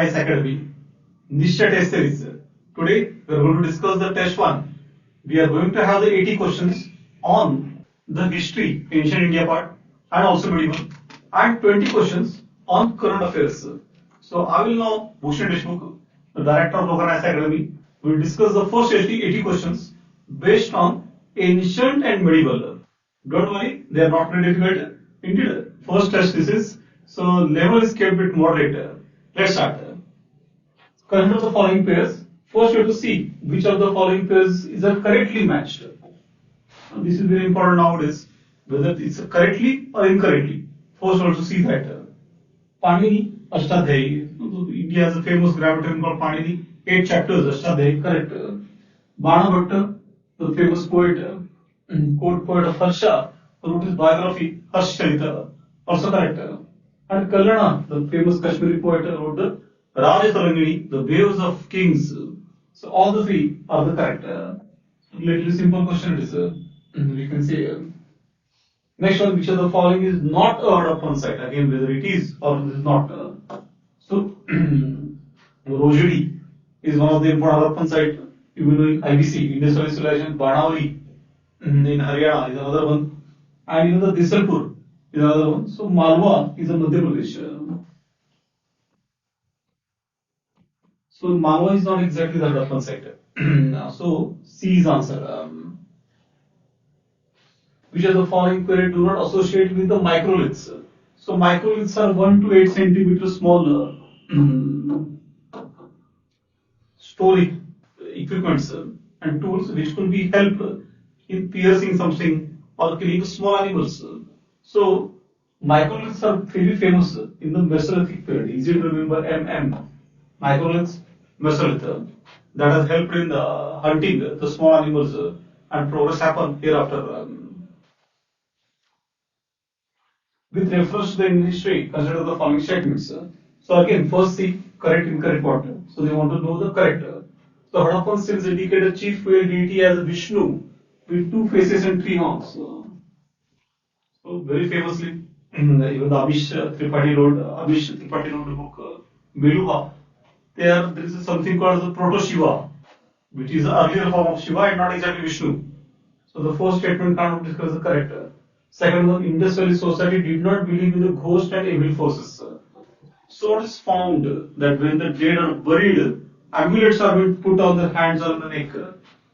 Science Academy, Nischay test series. Today we are going to discuss the test 1. We are going to have the 80 questions on the history, ancient India part and also medieval, and 20 questions on current affairs. So I will now, Bhushan Deshmukh, the director of Local Science Academy, will discuss the first 80 questions based on ancient and medieval. Don't worry, they are not very difficult. Indeed, first test this is, so level is kept a bit moderate. Let's start. Consider the following pairs. First, you have to see which of the following pairs is correctly matched. This is very important nowadays, whether it's correctly or incorrectly. First, you have to see that. Panini, Ashtadhyayi. India has a famous grammar called Panini. 8 chapters, Ashtadhyayi, correct. Banabhatta, the famous poet, court poet of Harsha, wrote his biography, Harshcharita, also correct. And Kalyana, the famous Kashmiri poet, wrote the Rajatarangini, the waves of kings. So all the three are the correct. Little simple question it is. We can say. Next one, which of the following is not a Harappan site? Again, whether it is or it is not. So, Rojdi is one of the important Harappan site. Even in IBC, Indus Valley Civilization, Banawali in Haryana is another one. And even the Disalpur is another one. So, Malwa is a Madhya Pradesh. So, Malwa is not exactly the Harappan site. So, C is answer. Which of the following query do not associate with the microliths? So, microliths are 1 to 8 centimeters small stone equipments and tools which could be help in piercing something or killing small animals. So, microliths are very famous in the Mesolithic period. Easy to remember MM. Microliths, Mesolith. That has helped in hunting the small animals and progress happened hereafter. With reference to the Nischay, consider the following statements. So again, first see correct, incorrect what. So they want to know the correct. So Harappan stills indicate a chief male deity as Vishnu with 2 faces and 3 horns. So very famously, even the Amish Tripathi wrote the book Meluha. There is something called the Proto-Shiva, which is the earlier form of Shiva and not exactly Vishnu. So the first statement cannot discuss the correct. Second one, Indus Valley society did not believe in the ghost and evil forces. So it is found that when the dead are buried, amulets are being put on the hands or the neck.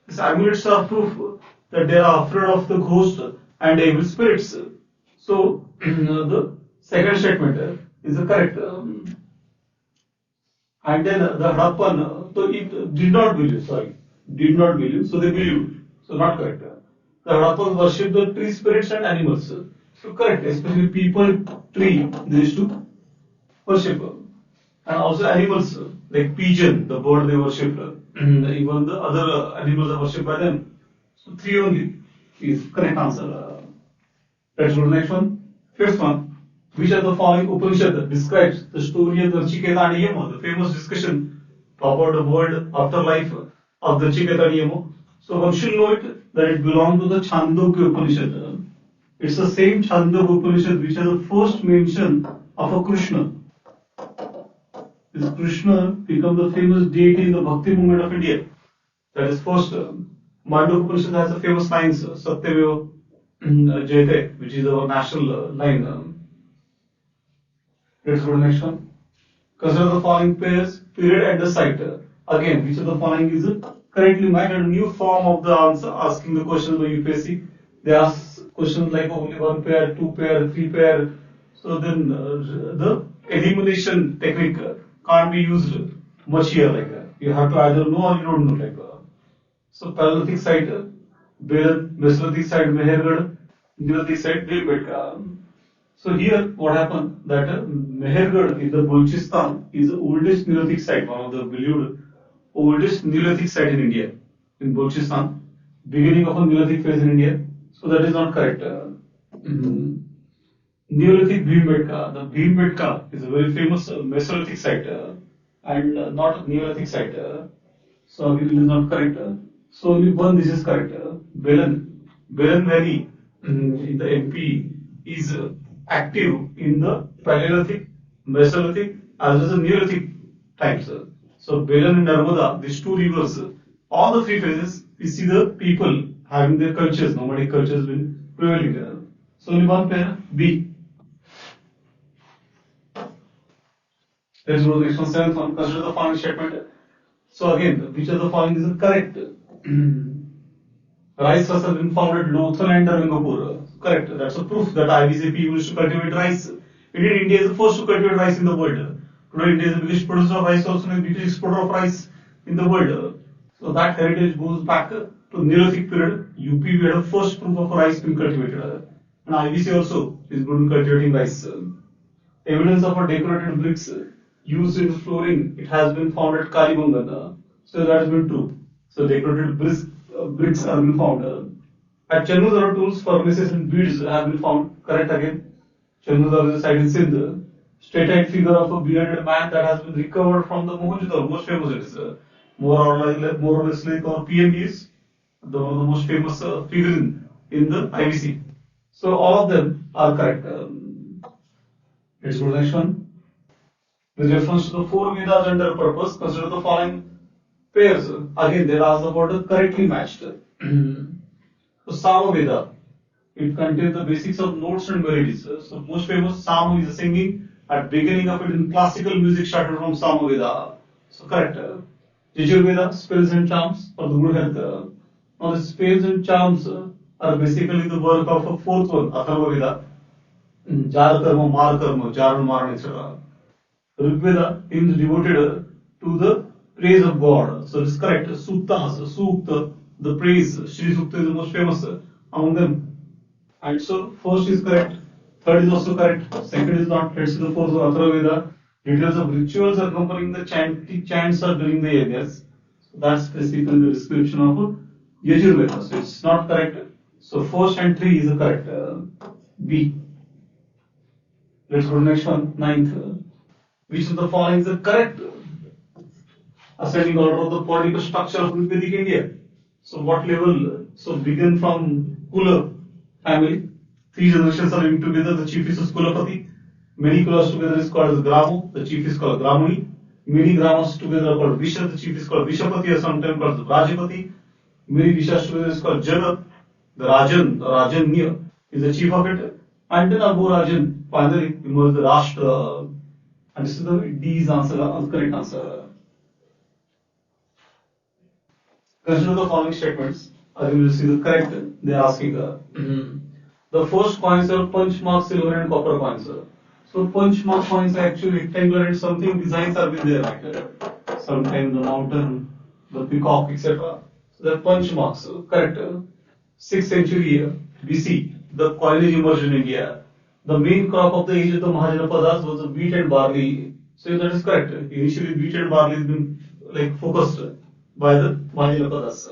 These amulets are proof that they are afraid of the ghost and evil spirits. So the second statement is the correct. And then the Harappan, so it did not believe, so they believed, so not correct. The Harappans worship the tree spirits and animals. So correct, especially people, tree, they used to worship. And also animals, like pigeon, the bird they worship, and even the other animals are worshipped by them. So 3 only is correct answer. Let's go to the next one. Fifth one. Which of the following Upanishad describes the story of the Nachiketa and Yama, the famous discussion about the world afterlife of the Nachiketa and Yama. So one should know it that it belongs to the Chandogya Upanishad. It's the same Chandogya Upanishad which has the first mention of a Krishna. This Krishna became the famous deity in the Bhakti movement of India. That is first. Mandukya Upanishad has the famous lines Satyameva Jayate, which is our national line. Let's go to the next one. Consider the following pairs, period and the site. Again, which of the following is correctly matched? A new form of the answer asking the question by UPSC. They ask questions like only 1 pair, 2 pair, 3 pair. So then the elimination technique can't be used much here. Like you have to either know or you don't know. Like so, Paleolithic site, Beran, Mesolithic site, Mehergarh, Neolithic site, Bhilbetka. So here, what happened that Mehergarh in the Balochistan is the oldest Neolithic site, one of the believed oldest Neolithic site in India, in Balochistan, beginning of a Neolithic phase in India. So that is not correct. Neolithic Bhilbetka. The Bhilbetka is a very famous Mesolithic site and not Neolithic site. So it is not correct. So only one this is correct. Beran Valley in the MP is active in the Paleolithic, Mesolithic as well as the Neolithic times. So Belan and Narmada, these two rivers, all the three phases, we see the people having their cultures, nomadic cultures been prevailing there. So only one pair, B. Let's go to the next one, seventh one. Consider the following statement. So again, which of the following is correct? Rice has been found at Lothal and Rangapur. Correct. That's a proof that IBCP used to cultivate rice. Indeed, India is the first to cultivate rice in the world. Today, India is the biggest producer of rice, also the biggest exporter of rice in the world. So that heritage goes back to Neolithic period. UP we had the first proof of rice being cultivated. And IBC also is good in cultivating rice. Evidence of a decorated bricks used in flooring, it has been found at Kalibangan. So that has been true. So decorated bricks have been found. At Chanudara tools, furnaces and beads have been found. Correct again. Chanudara is a site in Sindh. Straight-eyed figure of a bearded man that has been recovered from the Mohenjo-daro. Most famous it is. More or less like our PME is one of the most famous figure in the IBC. So all of them are correct. Let's go to the next one. With reference to the four Vedas and their purpose, consider the following pairs. Again, they are asked about the correctly matched. So Sama Veda, it contains the basics of notes and melodies. So most famous Sama is the singing. At beginning of it in classical music started from Sama Veda. So correct. Yajur Veda, spells and charms for the good health. Now the spells and charms are basically the work of a fourth one, Atharva Veda. Jar Karma, Mar Karma, Jar and Maran, etc. Rigveda is devoted to the praise of God. So it's correct. Suktas, Sukta, the praise, Shri Sukta is the most famous among them. And so first is correct, third is also correct, second is not. Let's see the fourth one, Atharva Veda. Details of rituals accompanying the chants are during the yajnas. So that's basically the description of Yajur Veda. So it's not correct. So first and three is the correct. B. Let's go to the next one, ninth. Which of the following is the correct ascending order of the political structure of Vedic India? So what level? So begin from Kula family. Three generations are living together. The chief is Kulapati. Many Kulas together is called as Gramo. The chief is called Gramani. Many Gramas together are called Visha. The chief is called Vishapati or sometimes called the Rajapati. Many Vishas together is called Jagat. The Rajanya is the chief of it. And then Abu Rajan finally emerged the Rashtra. And this is the D's answer, the correct answer. Consider the following statements. Again, we will see the correct. They are asking the first coins are punch mark silver and copper coins. So punch mark coins are actually rectangular and something designs are been there like that. Sometimes the mountain, the peacock, etc. So the punch marks, correct. 6th century BC, the coinage emerged in India. The main crop of the age of the Mahajanapadas was the wheat and barley. So that is correct. Initially, wheat and barley has been like focused by the Mahajanapadas,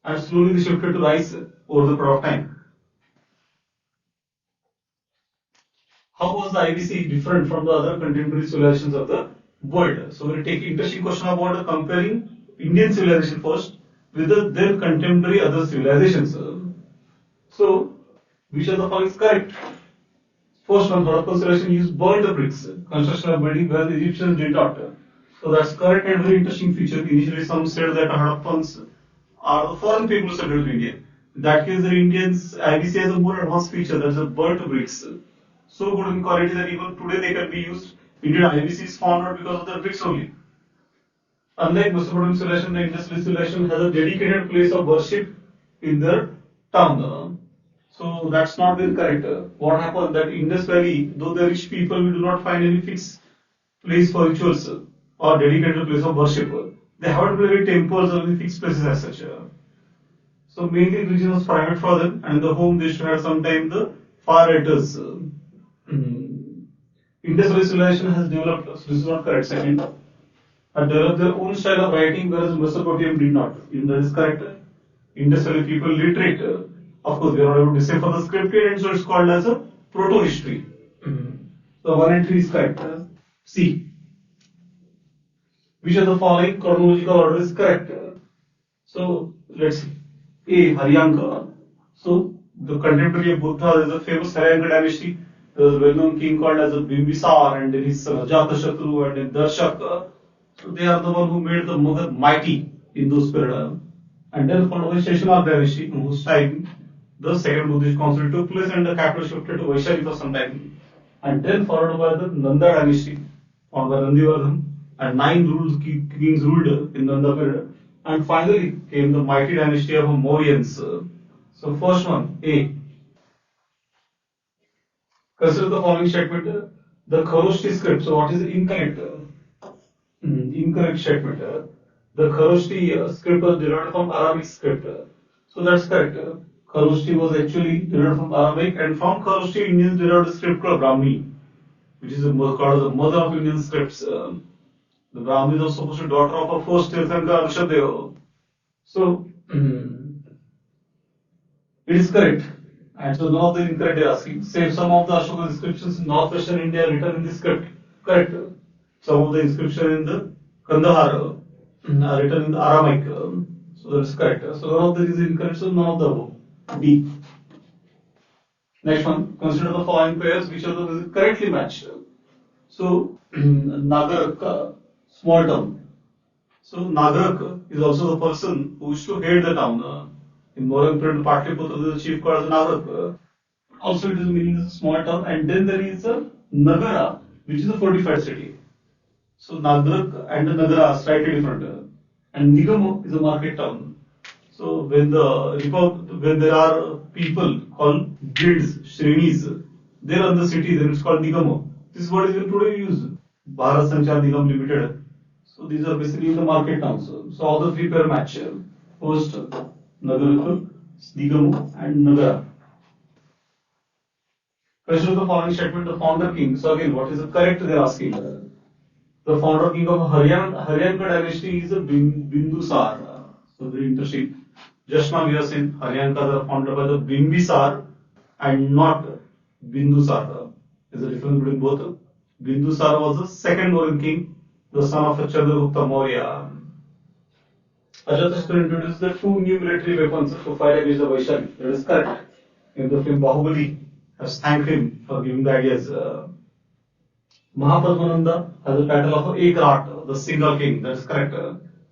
and slowly they shifted to rice over the period of time. How was the IBC different from the other contemporary civilizations of the world? So we'll take interesting question about comparing Indian civilization first with their contemporary other civilizations. So which of the following is correct? First one, Harappan civilization used burnt bricks, construction of building where the Egyptians did not. So that's correct and very interesting feature. Initially some said that Harappans are the foreign people settled in India. In that case, the Indians, IBC has a more advanced feature, that's the burnt bricks. So good in quality that even today they can be used. Indeed, IBC is found out because of the bricks only. Unlike Mesopotamian civilization, the Indus Valley civilization has a dedicated place of worship in their town. So that's not very correct. What happened that Indus Valley, though the rich people, we do not find any fixed place for rituals or dedicated place of worship. They haven't built temples or any fixed places as such. So mainly religion was private for them, and in the home they should have sometimes the far writers. Indus Valley civilization has developed, so this is not correct. Second, have developed their own style of writing, whereas Mesopotamia did not. That is correct. Indus Valley people literate. Of course, they are not able to decipher the scripted, and so it's called as a proto-history. So 1 and 3 is correct. C. Which of the following chronological order is correct? So let's see. A. Haryanka. So the contemporary of Buddha is a famous Haryanka dynasty. There was a well-known king called as a Bimbisar, and then his son Ajatashatru, and then Darshak. So they are the one who made the Magad mighty in those period. And then followed by Sheshamark dynasty, in whose time the second Buddhist council took place and the capital shifted to Vaishali for some time. And then followed by the Nanda dynasty, founded by Nandivardhan, and 9 kings ruled in Nanda period. And finally came the mighty dynasty of Mauryans. So first one, A. Consider the following statement. The Kharoshti script. So what is incorrect? Incorrect statement. The Kharoshti script was derived from Arabic script. So that's correct. Kharoshti was actually derived from Arabic, and from Kharoshti Indians derived the script called Brahmi, which is called the mother of Indian scripts. The Brahmi was supposed to be daughter of a first Tirthankar Rishabdeva. So it is correct. And so none of the incorrect they are asking. Say some of the Ashoka inscriptions in northwestern India are written in this script. Correct. Some of the inscriptions in the Kandahar are written in the Aramaic. So that is correct. So none of these is incorrect. So none of the above. B. Next one. Consider the following pairs which are the correctly matched. So Nagarak, small town. So Nagarak is also the person who used to head the town. In Moran period, Patliputra, the chief called as Nagarak. Also, it is meaning as a small town. And then there is a Nagara, which is a fortified city. So Nagarak and the Nagara are slightly different. And Nigamo is a market town. So when there are people called guilds, Shrenis, they run the city, then it's called Nigamo. This word is even today used. Bharat Sanchar Nigam Limited. So these are basically the market towns. So all the three pair match. First, Nagarakal, Nigamo, and Nagara. Question of the following statement: the founder king. So again, what is the correct they are asking? The founder king of Haryanka dynasty is a Bindusar. So very interesting. Just now we have seen Haryanka are founded by the Bimbisar and not Bindusar. There is a difference between both. Bindusar was the second Mauryan king, the son of Chandragupta Maurya. Ajatasthra introduced the two new military weapons to fight against the Vaishali. That is correct. In the film Bahubali has thanked him for giving the ideas. Mahapadmananda has the title of Ekrat, the single king. That is correct.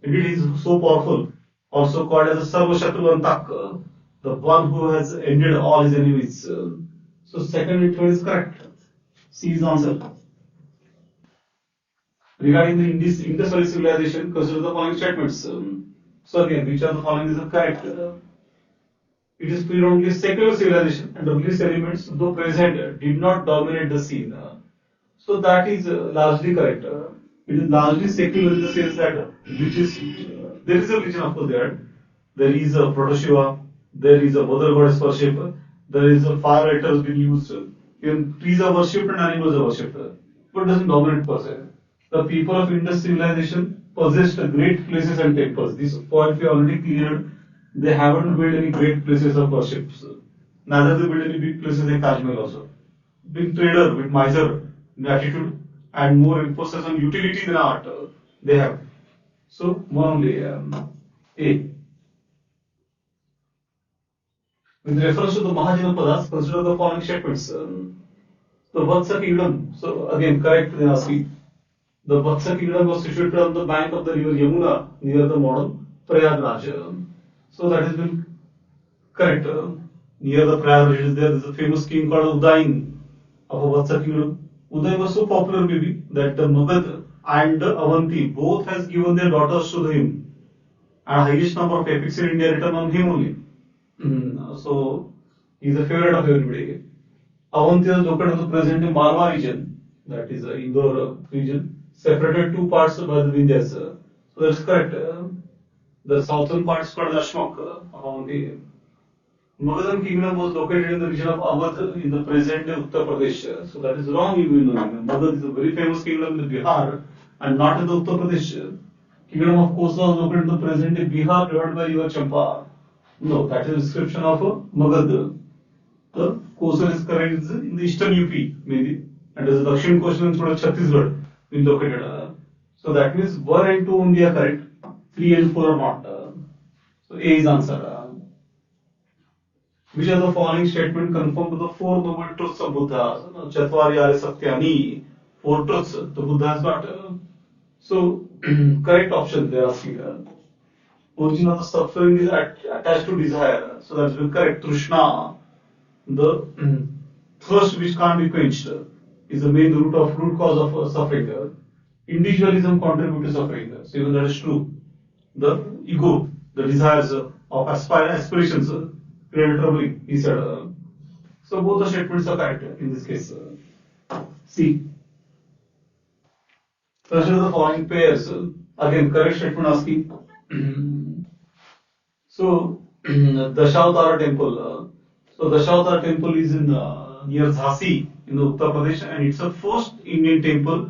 Indeed, he is so powerful. Also called as a Sarvashatru Antak, the one who has ended all his enemies. So second and third is correct. C is the answer. Regarding the Indus Valley civilization, consider the following statements. So again, which of the following is correct? It is predominantly secular civilization, and religious elements, though present, did not dominate the scene. So that is largely correct. It is largely secular in the sense that there is a religion of course there is a Proto-Shiva, there is a mother goddess worship, there is a fire rituals being used, even trees are worshipped and animals are worshipped, but it doesn't dominate per se. The people of Indus civilization possessed great places and temples. This point we already cleared. They haven't built any great places of worship. Neither they built any big places like Taj Mahal also. Big trader with miser attitude and more emphasis on utility than art they have. So one only A. With reference to the Mahajanapadas, consider the following statements. The Vatsa kingdom. So again, correct they are asking. The Vatsa kingdom was situated on the bank of the river Yamuna near the modern Prayagraj. So that has been correct. Near the Prayagraj there is a famous king called Udain of a Vatsa kingdom. Udain was so popular maybe that the Magad and the Avanti both has given their daughters to him. And highest number of epics in India written on him only. So he is a favorite of everybody. Avanti is located in the present Malwa region, that is Indore region, separated two parts by the Vindhyas. So that's correct. The southern part is called Deshmukh of Avanti. Magadhan kingdom was located in the region of Awadh in the present Uttar Pradesh. So that is wrong. You know, Magadh is a very famous kingdom in the Bihar and not in the Uttar Pradesh. Kingdom of Kosa was located in the present Bihar, divided by river Champa. No, that is a description of Magadh. The Kosa is correct in the eastern UP maybe, and there is a Dakshin Kosa in Chhattisgarh being located. So that means 1 and 2 only are correct, 3 and 4 are not. So A is answer. Which of the following statement conform to the 4 noble truths of Buddha? Chatvari Arya Satyani, 4 truths the Buddha has got. So correct option they are asking. Origin of the suffering is attached to desire. So that's the correct. Trishna, the thirst which can't be quenched, is the main root cause of suffering. Individualism contributes to suffering. So even that is true. The ego, the desires of aspirations create troubling, he said. So both the statements are correct in this case. C. Consider the following pairs. Again, correct statement asking. So, Dashavatara temple. So, Dashavatara temple is in near Jhansi in the Uttar Pradesh, and it's the first Indian temple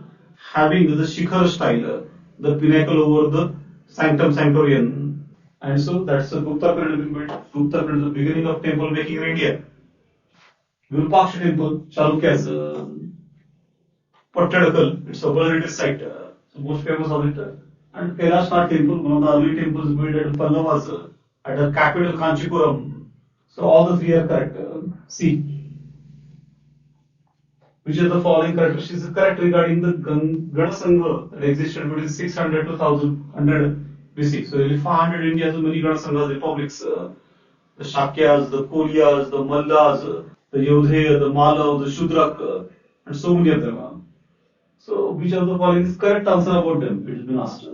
having the Shikhar style, the pinnacle over the sanctum sanctorium. And so, that's the Gupta period built. Gupta period is the beginning of temple making in India. Virupaksha temple, Chalukyas, Pattadakal, it's a World Heritage Site, so most famous of it. And Kailashnath temple, one of the early temples built at Pallavas, at the capital Kanchipuram. So all the three are correct. C. Which of the following characteristics is correct regarding the Gana Sangha that existed between 600 to 1100 BC? So nearly 500 India has many Gana Sanghas, republics, the Shakyas, the Kolyas, the Mallas, the Yodhe, the Malav, the Shudrak, and so many of them. So which of the following is correct answer about them? It has been asked.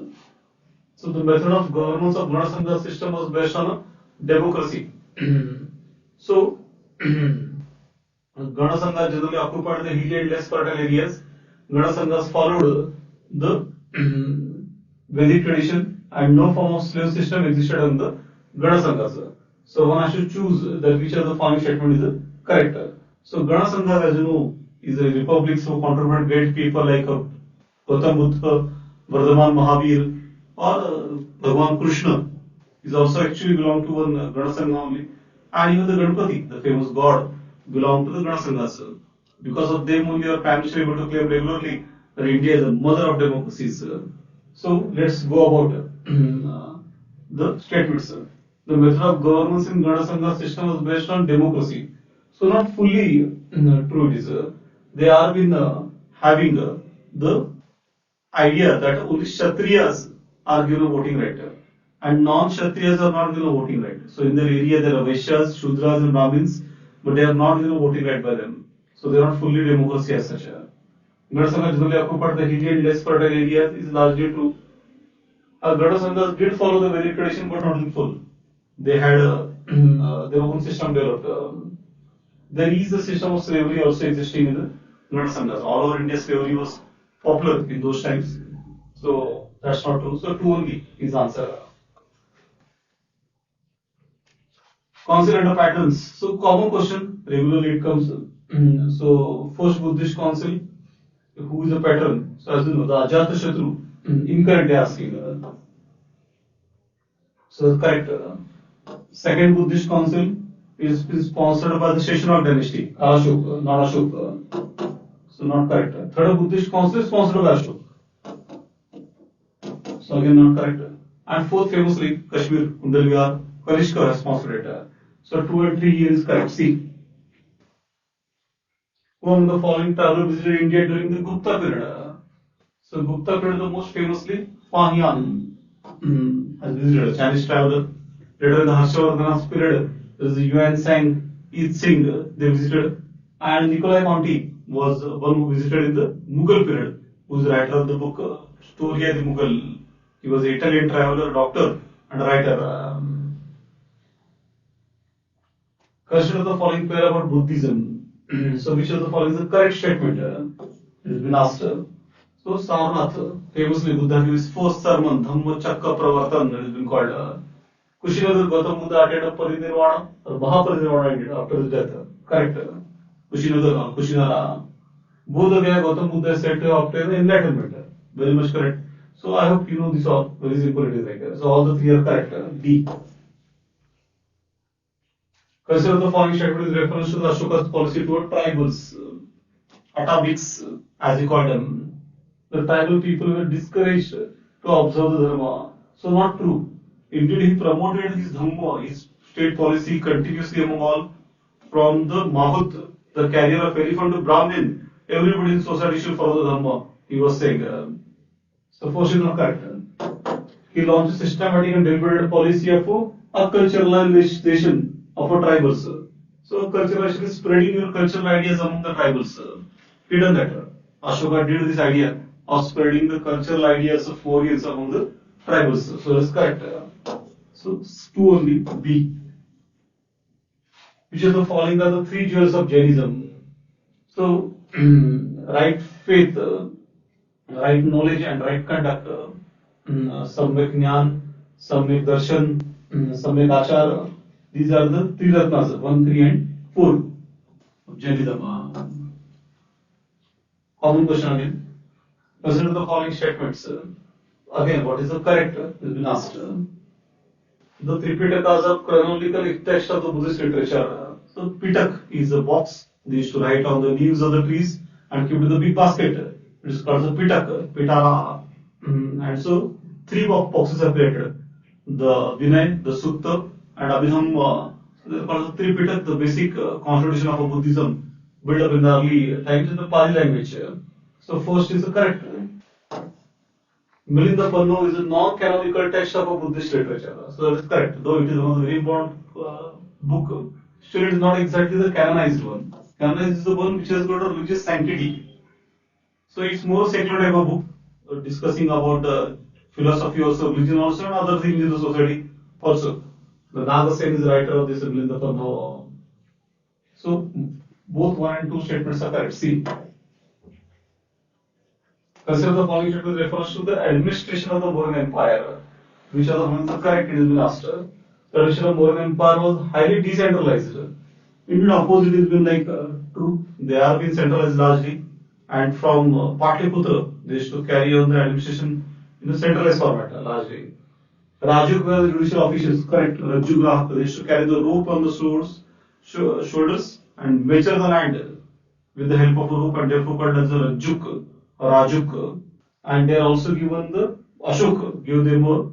So the method of governance of Gana Sangha system was based on a democracy. So Gana Sangha generally occupied the hilly and less fertile areas. Gana Sanghas followed the Vedic tradition, and no form of slave system existed in the Gana Sanghas. So one has to choose that which of the following statement is correct. So Gana Sangha, as you know, is a republic, so contributed great people like Gautam Buddha, Vardhaman Mahavir, or Bhagwan Krishna is also actually belong to one Gana Sangha only. And even the Ganpati, the famous god, belong to the Gana Sanghas. Because of them only our Prime Minister able to claim regularly that India is the mother of democracies. So let's go about the statements. The method of governance in Gana Sangha system was based on democracy. So not fully true it is. They are been having the idea that only Kshatriyas are given a voting right and non-Kshatriyas are not given a voting right. So in their area there are Vaishyas, Shudras and Brahmins, but they are not given a voting right by them. So they are not fully democracy as such. Gana Sangha generally occupied the hilly and less fertile areas is largely true. Gana Sanghas did follow the Vedic tradition but not in full. They had their own system developed. There is a system of slavery also existing in the Gana Sanghas. All over India slavery was popular in those times. So that's not true. So two only is answer. Council and the patterns. So common question, regularly it comes. So first Buddhist council, who is the pattern? So as you know, the Ajatashatru, incorrectly asking. So correct. Second Buddhist council is sponsored by the Sheshanag dynasty, Ashok, not Ashok. So not correct. Third Buddhist council is sponsored by Ashok. So again not correct. And fourth famously Kashmir, Kundalvihar, Kanishka has sponsored it. So 2 and 3 here is correct. C. Who among the following traveler visited India during the Gupta period? So Gupta period the most famously Fahyan has visited a Chinese traveler. Later in the Harshavardhana's period, there is Yuan Sang, Eat Singh, they visited. And Nikolai Conti was one who visited in the Mughal period, who is the writer of the book Storia di Mughal. He was an Italian traveler, doctor, and a writer. Consider the following pair about Buddhism. So, which of the following is the correct statement? It has been asked. So, Sarnath, famously Buddha gave his first sermon, Dhamma Chakka Pravartan, it has been called. Kushinagar Gautam Buddha attained a Parinirvana or Mahaparinirvana after his death. Correct. Kushinara. Bodha Gaya Gautam Buddha is said to have obtained enlightenment. Very much correct. So I hope you know this all. Very simple it is like that. So all the three are correct. D. Consider the following statement is reference to the Ashoka's policy toward tribals, atavics, as he called them. The tribal people were discouraged to observe the dharma. So not true. Indeed, he promoted his dhamma, his state policy continuously among all, from the Mahut, the carrier of elephant, to Brahmin. Everybody in society should follow the dhamma. He was saying. So first is not correct. He launched a systematic and deliberate policy of acculturalization of a tribals. So culturalization is spreading your cultural ideas among the tribals. He done that. Ashoka did this idea of spreading the cultural ideas of Mauryans among the tribals. So that's correct. So 2 only B. Which of the following are the 3 jewels of Jainism? So right faith, right knowledge, and right conduct. Samyak Jnana, Samyak Darshan, Samyak Achara. These are the 3 Ratnas, 1, 3, and 4 of Jainism. Common question again. Consider the following statements. Again, what is the correct? Has been asked. The Tripitakas are chronological text of the Buddhist literature. So Pitak is a box they used to write on the leaves of the trees and keep it in the big basket. It is called the Pitak, Pitara. And so 3 boxes are created. The Vinay, the Sutta, and Abhidhamma. They are called the Tripitak, the basic constitution of Buddhism built up in the early times in the Pali language. So first is the correct. Milinda Panno is a non-canonical text of a Buddhist literature. So that is correct. Though it is one of the very important book, still it is not exactly the canonized one. Canonized is the one which has got a religious sanctity. So it's more secular type of book, discussing about the philosophy also, religion also, and other things in the society also. The Nagasen is the writer of this Milinda Panno. So both 1 and 2 statements are correct. See. Consider the following statement refers to the administration of the Mauryan Empire. Which are the ones are correct? It has been asked. The tradition of Mauryan Empire was highly decentralized. In the opposite, it has been like true. They are being centralized largely, and from Patliputra, they used to carry on the administration in a centralized format largely. Rajuk were the judicial officials, correct? Rajugrah, they used to carry the rope on the shoulders and measure the land with the help of a rope, and therefore called as a Rajuk. Rajuk, and they are also given the Ashok, give them a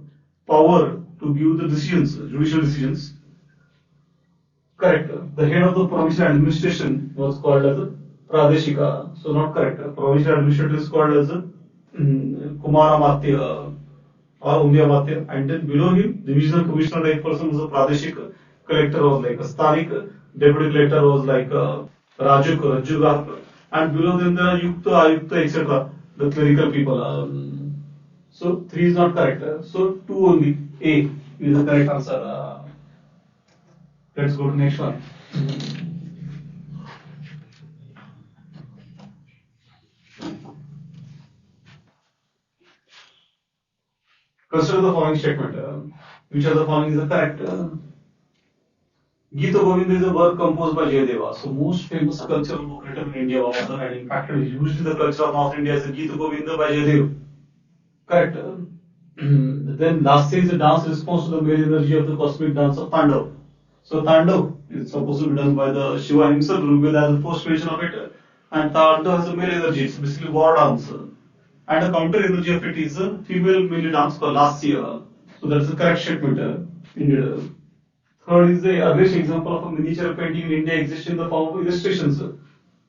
power to give the decisions, judicial decisions. Correct. The head of the provincial administration was called as a Pradeshika, so not correct. Provincial administrator is called as a Kumaramatya or Umyamatya, and then below him, divisional commissioner type person was a Pradeshika, collector was like a Stanik, deputy collector was like a Rajuk, Rajuga, and below them the Yukta, Ayukta, etc. The clerical people. So 3 is not correct. So 2 only. A is the correct answer. Let's go to next one. Consider the following statement. Which of the following is the correct? Gita Govinda is a work composed by Jayadeva. So most famous cultural book written in India was and impacted hugely the culture of North India is the Gita Govinda by Jayadeva. Correct. Then last is the dance response to the male energy of the cosmic dance of Tandav. So Tandav is supposed to be done by the Shiva himself. Rigveda has the first mention of it, and Tandav has a male energy. It's basically war dance, and the counter energy of it is a female male dance called Lasya. So that's the correct statement. Indeed. Third is the earliest example of a miniature painting in India exists in the form of illustrations to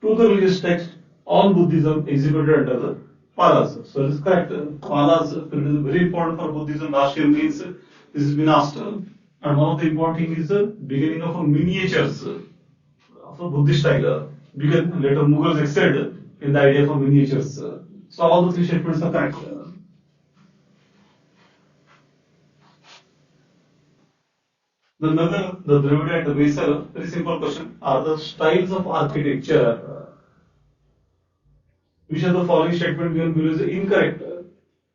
the religious text on Buddhism exhibited under the Palas. So it is correct. Palas is very important for Buddhism. Last year means this has been asked. And one of the important things is the beginning of a miniatures of a Buddhist style. Because later Mughals excelled in the idea of miniatures. So all the 3 statements are correct. The Nagar, the Dravida, and the Vesara, very simple question, are the styles of architecture. Which of the following statement given below is incorrect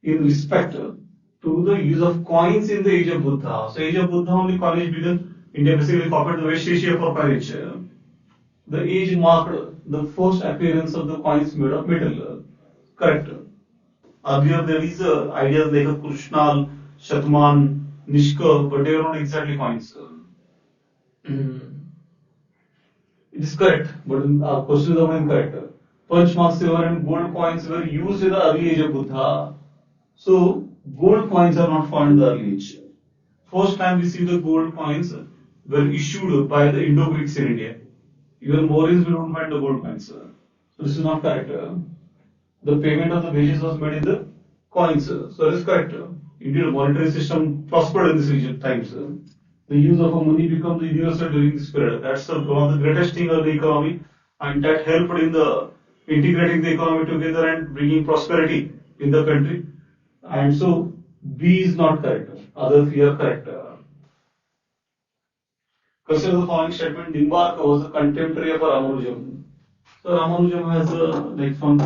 in respect to the use of coins in the age of Buddha? So age of Buddha only coinage began. India basically copied the West Asia for coinage. The age marked the first appearance of the coins made of metal. Correct. Earlier there is ideas like a Krishnal, Shatman, Nishchay, but they are not exactly coins. It is correct, but questions are incorrect. Punch mark, silver, and gold coins were used in the early age of Buddha. So gold coins are not found in the early age. First time we see the gold coins were issued by the Indo-Greeks in India. Even Mauryans we don't find the gold coins. So this is not correct. The payment of the wages was made in the coins. So that is correct. Indeed, monetary system prospered in this region times. The use of money became the universal during this period. That's one of the greatest thing of the economy, and that helped in the integrating the economy together and bringing prosperity in the country. And so B is not correct. Other three are correct. Consider the following statement: Nimbarka was a contemporary of Ramanujam. So Ramanujam has like from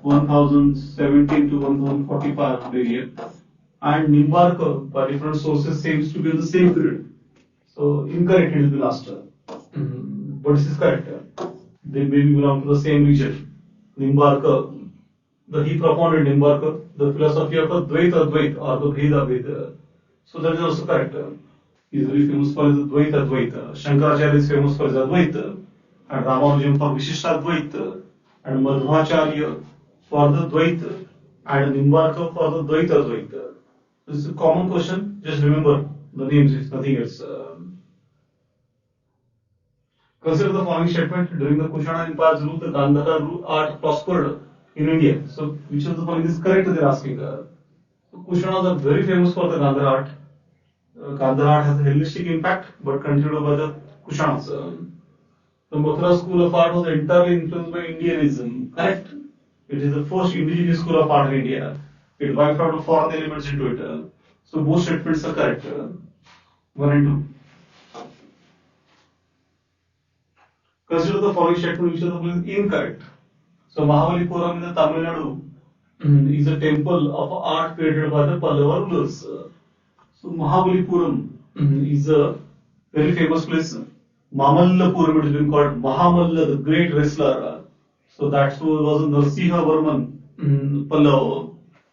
1017 to 1045 period, and Nimbarka by different sources seems to be in the same period. So incorrect it will be last. But this is correct. They maybe belong to the same region. Nimbarka, he propounded Nimbarka, the philosophy of Advaita Advaita or the Bheda Veda. So that is also correct. He is very famous for his Advaita Advaita. Shankaracharya is famous for his Advaita, and Ramanujam for Vishishta Advaita, and Madhvacharya for the Dvaita, and Nimbarka for the Dvaita Advaita. This is a common question. Just remember the names, it's nothing else. Consider the following statement: during the Kushana Empire's rule, the Gandhara art prospered in India. So, which of the following is correct? They are asking. Kushanas are very famous for the Gandhara art. Gandhara art has a Hellenistic impact, but continued by the Kushanas. The Mathura school of art was entirely influenced by Indianism. Correct? It is the first indigenous school of art in India. It wiped out the foreign elements into it. So both statements are correct. 1 and 2. Consider the following statement which is incorrect. So Mahabalipuram in the Tamil Nadu is a temple of art created by the Pallava rulers. So Mahabalipuram is a very famous place. Mamallapuram it has been called Mahamalla, the great wrestler. So that was Narasimha Varman Pallava.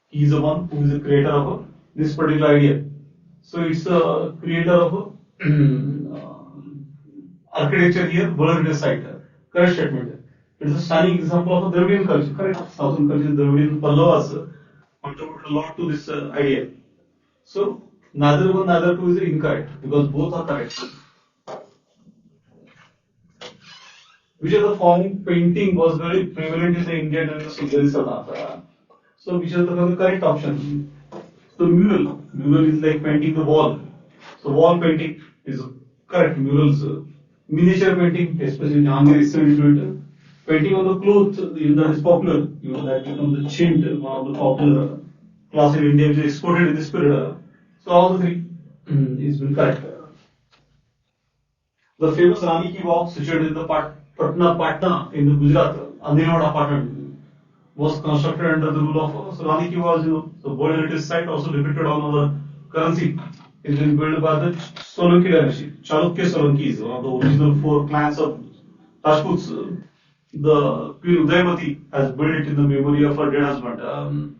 He is the one who is the creator of this particular idea. So it's a creator of architecture here, Bologna site. Correct statement. It is a stunning example of a Dravidian culture. Correct. Southern culture, Dravidian Pallavas contributed a lot to this idea. So neither one, neither two is incorrect because both are correct. Which of the following painting was very prevalent in the India during the Sundari Sonata? So which is the correct option? So mural. Mural is like painting the wall. So wall painting is correct. Murals. Miniature painting, especially Jahangir is into it. Painting on the clothes, that is popular. That becomes the chint, one of the popular class in India which is exported in this period. So all the three is been correct. The famous Rani Ki Walk situated in the Patna in the Gujarat, Andilwada apartment, was constructed under the rule of Rani Ki was the World Heritage Site, also depicted on our currency. It's been built by the Solanki dynasty. Chalukya Solankis, one of the original 4 clans of Rajputs. The Queen Udaymati has built it in the memory of her dead husband.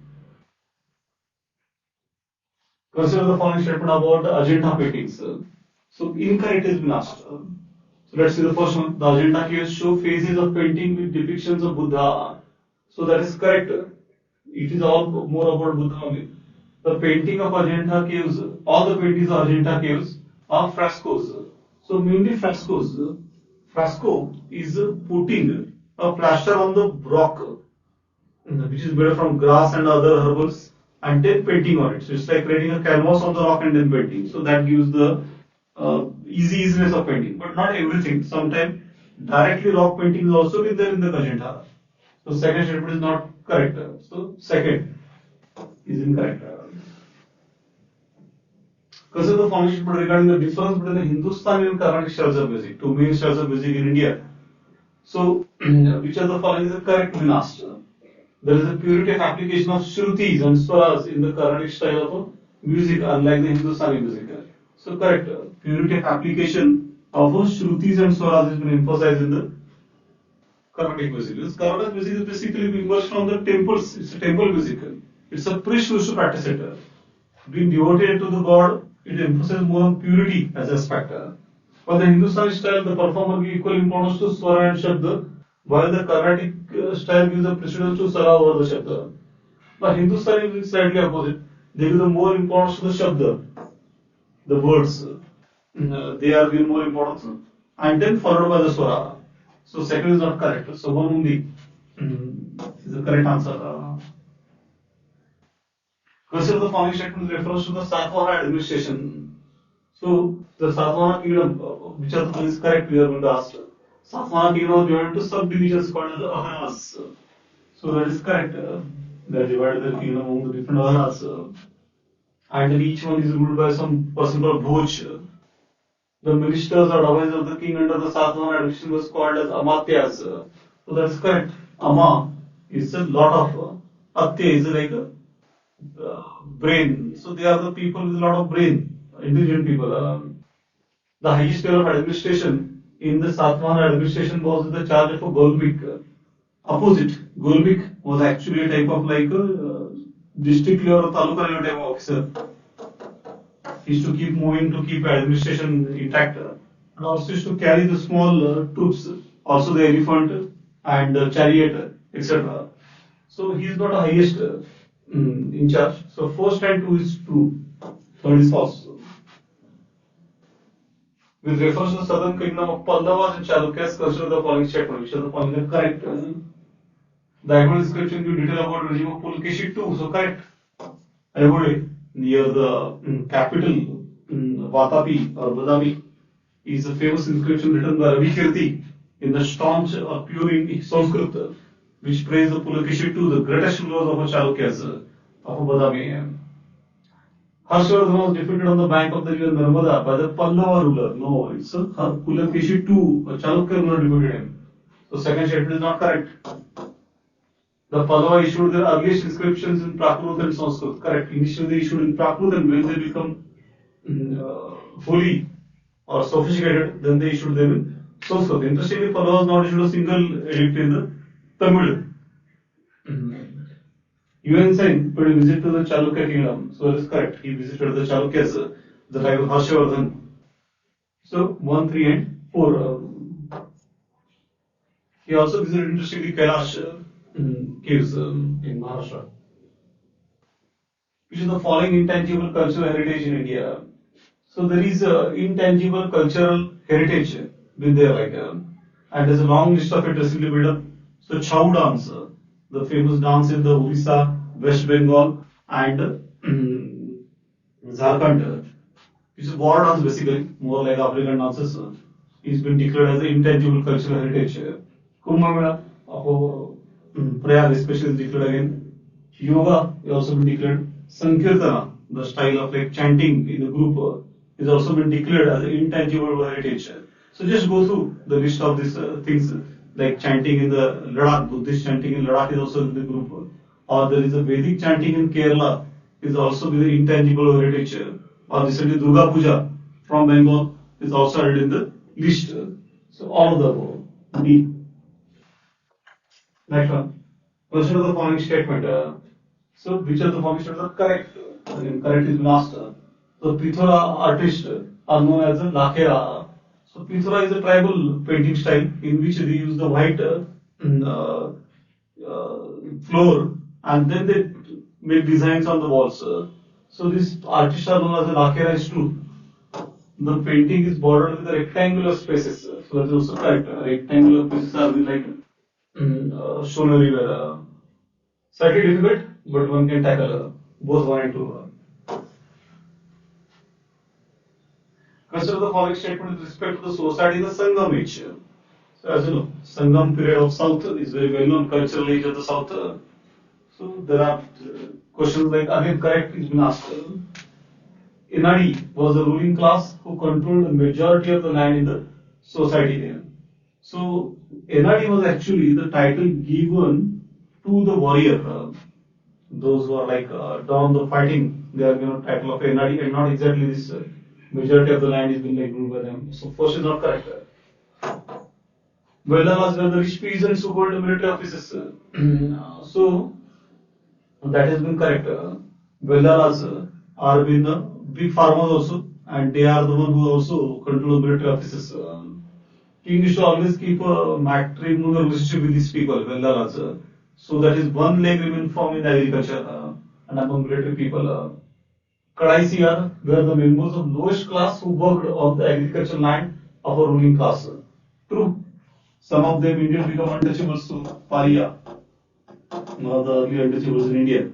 Consider the following statement about the Ajanta paintings. So incorrect has been asked. So let's see the first one. The Ajanta caves show phases of painting with depictions of Buddha. So that is correct. It is all more about Buddha only. The painting of Ajanta caves, all the paintings of Ajanta caves are frescoes. So mainly frescoes. Fresco is putting a plaster on the rock, which is made from grass and other herbals, and then painting on it. So it's like creating a canvas on the rock and then painting. So that gives the easiness of painting, but not everything. Sometimes directly rock painting is also been there in the Ajanta. So second statement is not correct. So second is incorrect. Consider the following statement regarding the difference between the Hindustani and Carnatic styles of music, 2 main styles of music in India. So, which of the following is the correct when asked? There is a purity of application of Shrutis and Swaras in the Carnatic style of music, unlike the Hindustani music. So, correct. Purity of application of Shrutis and Swaras has been emphasized in the Carnatic music. Because Carnatic music is basically being worked from the temples. It's a temple music. It's a priest who used to practice it. Being devoted to the god, it emphasizes more on purity as a aspect. For the Hindustani style, the performer gives equal importance to Swara and Shabda, while the Carnatic style gives the precedence to Sara over the Shabda. The Hindustani is slightly opposite. They give the more importance to the Shabda, the words. They are given more importance, and then followed by the Swara. So second is not correct. So one only is the correct answer. Consider the following statement refers to the Satavahana administration. So, the Satavahana kingdom, which of the is correct, we are going to ask. Satavahana kingdom was divided into subdivisions called as the Ahanas. So, that is correct. They are divided the kingdom among the different Ahanas. And each one is ruled by some person called Bhoj. The ministers or advisors of the king under the Satavahana administration was called as Amatyas. So, that is correct. Ama is a lot of, Atya is like a brain. So they are the people with a lot of brain, intelligent people. The highest level of administration in the Satavahana administration was in the charge of a Golmik. Opposite, Golmik was actually a type of like a district level or taluka level type of officer. He used to keep moving to keep administration intact, and also used to carry the small troops, also the elephant and chariot, etc. So he is not a highest in charge. So first and two is true, third is false. With reference to the southern kingdom of Pallavas and Chalukyas, consider the following statement, which are the following are correct. The Aigole description gives detail about the regime of Pulkeshi too, so correct. Aigole, near the capital Vatapi or Vadapi, is a famous inscription written by Ravi Kirti in the staunch or pure Sanskrit, which praise the Pulkeshi too, the greatest rulers of Chalukyas of Badami. Harshvardhan was defeated on the bank of the river Narmada by the Pallava ruler. No, it's Pulakeshi too, a Chalukya ruler defeated him. So second statement is not correct. The Pallava issued their earliest inscriptions in Prakrit and Sanskrit. Correct. Initially they issued in Prakrit, and when they become holy or sophisticated, then they issued them in Sanskrit. Interestingly, Pallava has not issued a single edict in the Tamil. Yuan Singh paid a visit to the Chalukya kingdom. So that is correct. He visited the Chalukyas, the time of Harshvardhan. So 1, 3 and 4. He also visited interestingly Kailash caves in Maharashtra. Which is the following intangible cultural heritage in India? So there is intangible cultural heritage with there and there's a long list of it recently built up. So Chau dance, the famous dance in the Orissa, West Bengal and Jharkhand, which is war dance basically, more like African dances, is been declared as an intangible cultural heritage. Kumbh Mela of Prayag especially is declared again. Yoga is also been declared. Sankirtana, the style of like chanting in the group, is also been declared as an intangible heritage. So just go through the list of these things, like chanting in the Ladakh, Buddhist chanting in Ladakh is also in the group. Or there is a Vedic chanting in Kerala, is also with the intangible heritage. Or recently Durga Puja from Bengal is also added in the list. So all of the above. D. Next one. Question of the following statement. So which of the following statements are correct? Again, correct is last. So Pithora artists are known as the Lakhera. So Pithora is a tribal painting style in which they use the white floor and then they make designs on the walls. So these artists are known as the Lakhera is true. The painting is bordered with the rectangular spaces. So that is also correct. Rectangular spaces are like shown everywhere. Slightly difficult, but one can tackle both 1 and 2. Consider the following statement with respect to the society in the Sangam age. So as you know, Sangam period of South is very well known cultural age of the South. So there are questions like again correct is been asked. Enadi was the ruling class who controlled the majority of the land in the society. So Enadi was actually the title given to the warrior. Those who are like down the fighting, they are given title of Enadi and not exactly this majority of the land is being like ruled by them. So first is not correct. Vellalas were the rich peasants who hold the military offices. So that has been correct. Vellalas are been big farmers also, and they are the one who also control the military offices. King used to always keep a matrimonial relationship with these people, Vellalas. So that is one leg remain firm in agriculture and among military people. Kadaisiar were the members of lowest class who worked on the agricultural land of a ruling class. True, some of them Indians become untouchables to Paria, the early untouchables in India.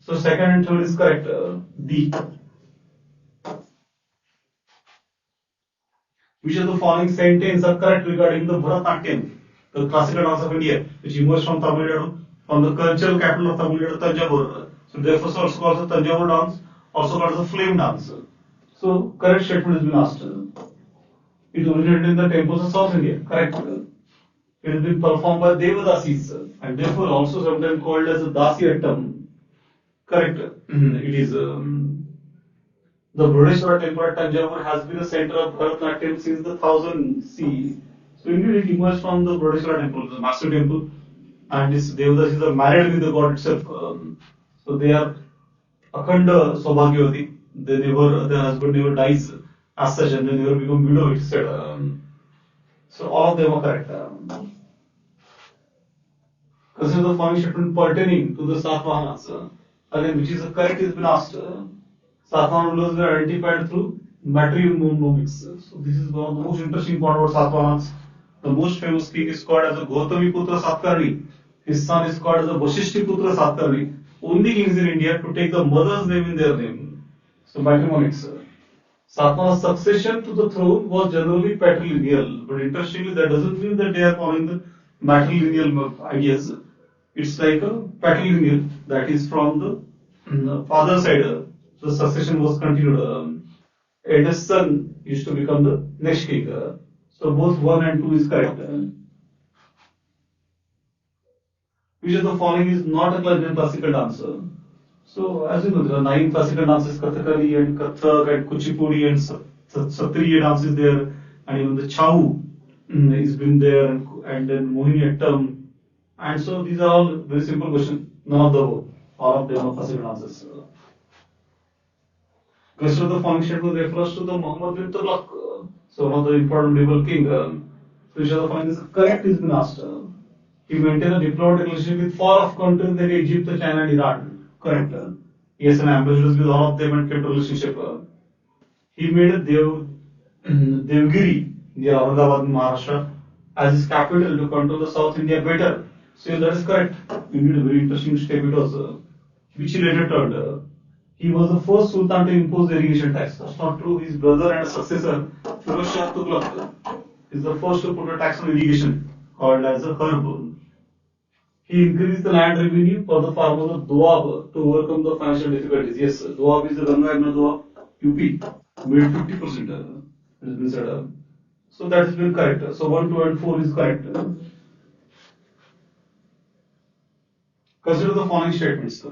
So second and third is correct. D. Which of the following sentences are correct regarding the Bharatanatyam, the classical dance of India, which emerged from Tamil Nadu, from the cultural capital of Tamil Nadu, Tanjavur. So therefore, it's also called the Tanjavur dance, also called the flame dance. So correct statement has been asked. It originated in the temples of South India. Correct. It has been performed by Devadasis and therefore also sometimes called as a Dasiyattam. Correct. It is. The Brodeshwara temple at Tanjavur has been the center of Bharatanatyam since the 1000 CE. So indeed it emerged from the Brodeshwara temple, the massive temple, and this Devadasis are married with the god itself. So they are Akhanda Saubhagyavati. Their husband never dies as such and they never become widow, it's said. So all of them are correct. Consider the following statement pertaining to the Satavahanas. Again, which is correct has been asked. Satavahan rulers were identified through matronymics. So this is one of the most interesting part about Satavahanas. The most famous king is called as a Gautami Putra Satkarni. His son is called as a Vashishti Putra Satkarni. Only kings in India to take the mother's name in their name. So matronymics. Satavahana's succession to the throne was generally patrilineal, but interestingly, that doesn't mean that they are following the matrilineal ideas. It's like a patrilineal, that is from the father side. The succession was continued. Eldest son used to become the next king. So both 1 and 2 is correct. Which of the following is not a classical dancer? So as you know, there are 9 classical dances: Kathakali and Kathak and Kuchipudi and Satriya dance is there, and even the Chau is been there, and then Mohiniyattam. And so these are all very simple questions. None of the above. All of them are classical dances. Question of the following statement refers to the Muhammad bin Tughlaq, so one of the important medieval king. Which of the following is correct is been asked. He maintained a diplomatic relationship with far-off countries like Egypt, China, and Iran. Correct. He has an ambassadors with all of them and kept a relationship. He made a Devgiri near Aurangabad in Maharashtra as his capital to control the South India better. So that is correct. Indeed, a very interesting step it was, which he later turned. He was the first Sultan to impose the irrigation tax. That's not true. His brother and successor, Firoz Shah Tughlaq, is the first to put a tax on irrigation called as a herb. He increased the land revenue for the farmers of Doab to overcome the financial difficulties. Yes, Doab is the Ganga Yamuna Doab, UP, made 50%. It has been said. So that has been correct. So 1, 2, and 4 is correct. Consider the following statements.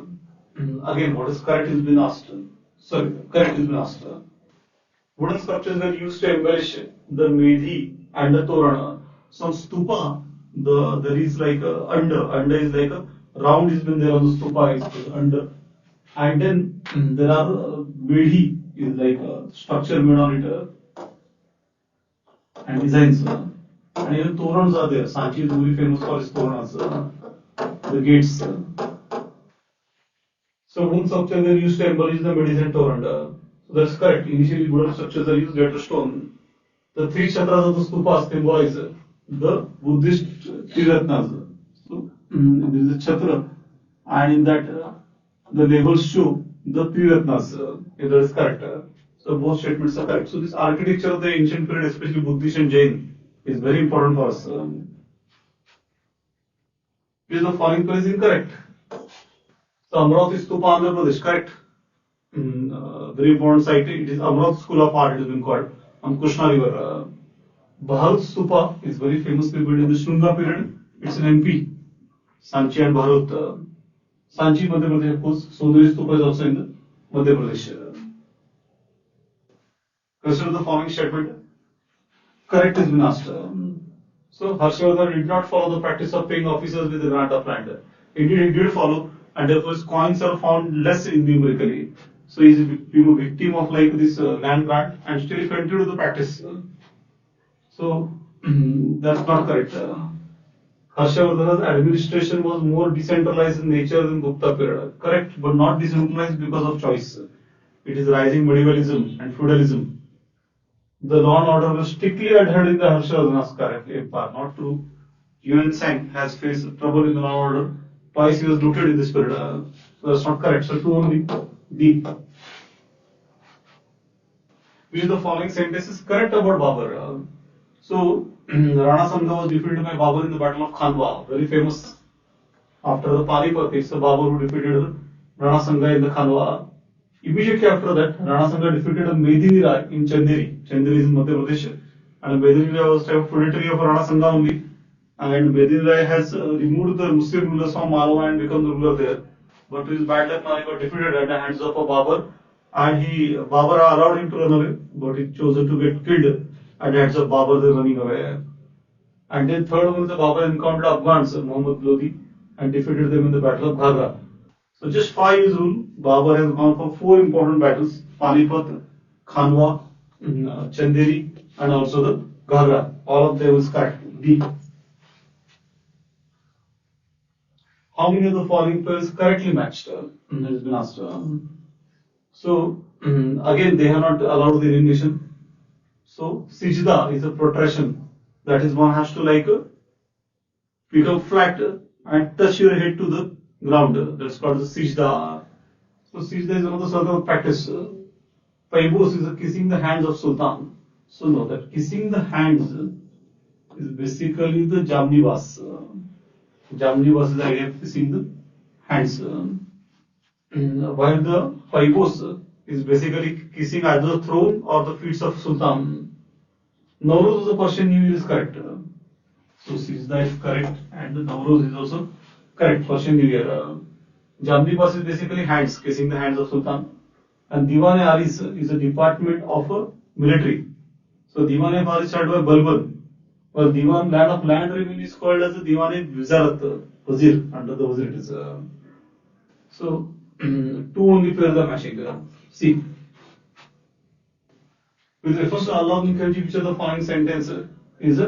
Again, what is correct has been asked. Sorry, correct has been asked. Wooden sculptures were used to embellish the Medhi and the Torana. Some stupa, there is like a under is like a round is been there on the stupa is under, and then there are Medhi is like a structure made on it and designs. And even Torans are there. Sanchi is very famous for his Torans, the gates. So wooden structures were used to embellish the medicine torrent. So that's correct. Initially wooden structures are used, later stone. The 3 chakras of the stupas symbolize the Buddhist Triratnas. So there is a chakra, and in that the labels show the Triratnas. That is correct. So both statements are correct. So this architecture of the ancient period, especially Buddhist and Jain, is very important for us. Is the following is incorrect. So Amravati Stupa, Andhra Pradesh, correct. Very important site. It is Amravati School of Art. It has been called on Krishna River. Bharat Stupa is very famously built in the Shunga period. It's in MP. Sanchi and Bharat. Sanchi, Madhya Pradesh, of course. Sundari Stupa is also in the Madhya Pradesh. Consider the following statement. Correct has been asked. So Harshvardhan did not follow the practice of paying officers with the grant of land. Indeed, he did follow, and therefore his coins are found less numerically. So he is a victim of like this land grant, and still he continued the practice. So that's not correct. Harshvardhan's administration was more decentralized in nature than Gupta period. Correct, but not decentralized because of choice. It is rising medievalism and feudalism. The law and order was strictly adhered in the Harshvardhana's empire. Not true. Yuan Sang has faced trouble in the law and order. Twice he was looted in this period. So that's not correct. So 2 only. D. Which of the following sentence is correct about Babur? So Rana Sangha was defeated by Babur in the Battle of Khandwa, very famous. After the Panipat, it's Babur who defeated Rana Sangha in the Khandwa. Immediately after that, Rana Sangha defeated a Medini Rai in Chanderi. Chanderi is in Madhya Pradesh. And Medini Rai was a tributary of Rana Sangha only. And Medini Rai has removed the Muslim rulers from Malwa and become the ruler there. But to his bad luck, now he got defeated at the hands of a Babur. And Babur allowed him to run away, but he chose to get killed at the hands of Babur, then running away. And then third one is the Babur encountered Afghans, Muhammad Lodi, and defeated them in the Battle of Ghagra. So just 5 years rule, Babur has gone for 4 important battles: Panipat, Khandwa, Chanderi, and also the Ghagra. All of them is correct. D. How many of the following pairs correctly matched? Has been asked. So again, they have not allowed the elimination. So Sijda is a protraction. That is, one has to become flat and touch your head to the ground. That's called the Sijda. So Sijda is another sort of practice. Paibos is kissing the hands of Sultan. So know that kissing the hands is basically the Jamnivas. Jamnivas is the idea of kissing the hands. While the Paibos is basically kissing either the throne or the feet of Sultan. Nowruz is the Persian New Year is correct. So Sijda is correct and the Nowruz is also correct, Persian New Year. Jamnivas is basically hands, kissing the hands of Sultan. And Diwan-e-Aris is a department of military. So Diwan-e-Aris started by Balban. Well, Diwan, land of land revenue, is called as the Diwan-e-Wizarat, Wazir, under the Wazir it is. So 2 only pairs are matching. C. With reference to Allah Khalji, which of the following sentence is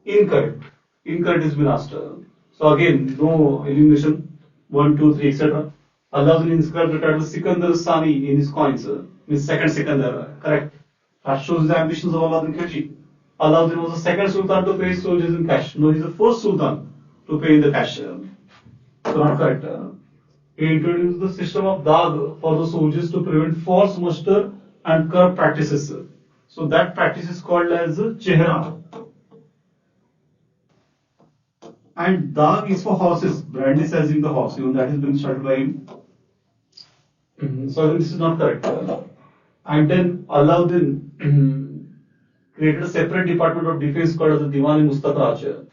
incorrect? Incorrect has been asked. So again, no elimination. 1, 2, 3, etc. Allah inscribed the title Sikandar Sani in his coins. Means second Sikandar. Correct. That shows the ambitions of Allah Khalji. Allah was the second Sultan to pay his soldiers in cash. No, he's the first Sultan to pay in the cash. So not correct. He introduced the system of Dag for the soldiers to prevent false muster and corrupt practices. So that practice is called as Chehra. And Dag is for horses, brandis as in the horse, even that has been started by him. So this is not correct. And then Alauddin created a separate department of defense called as the Diwan-e-Mustakraj.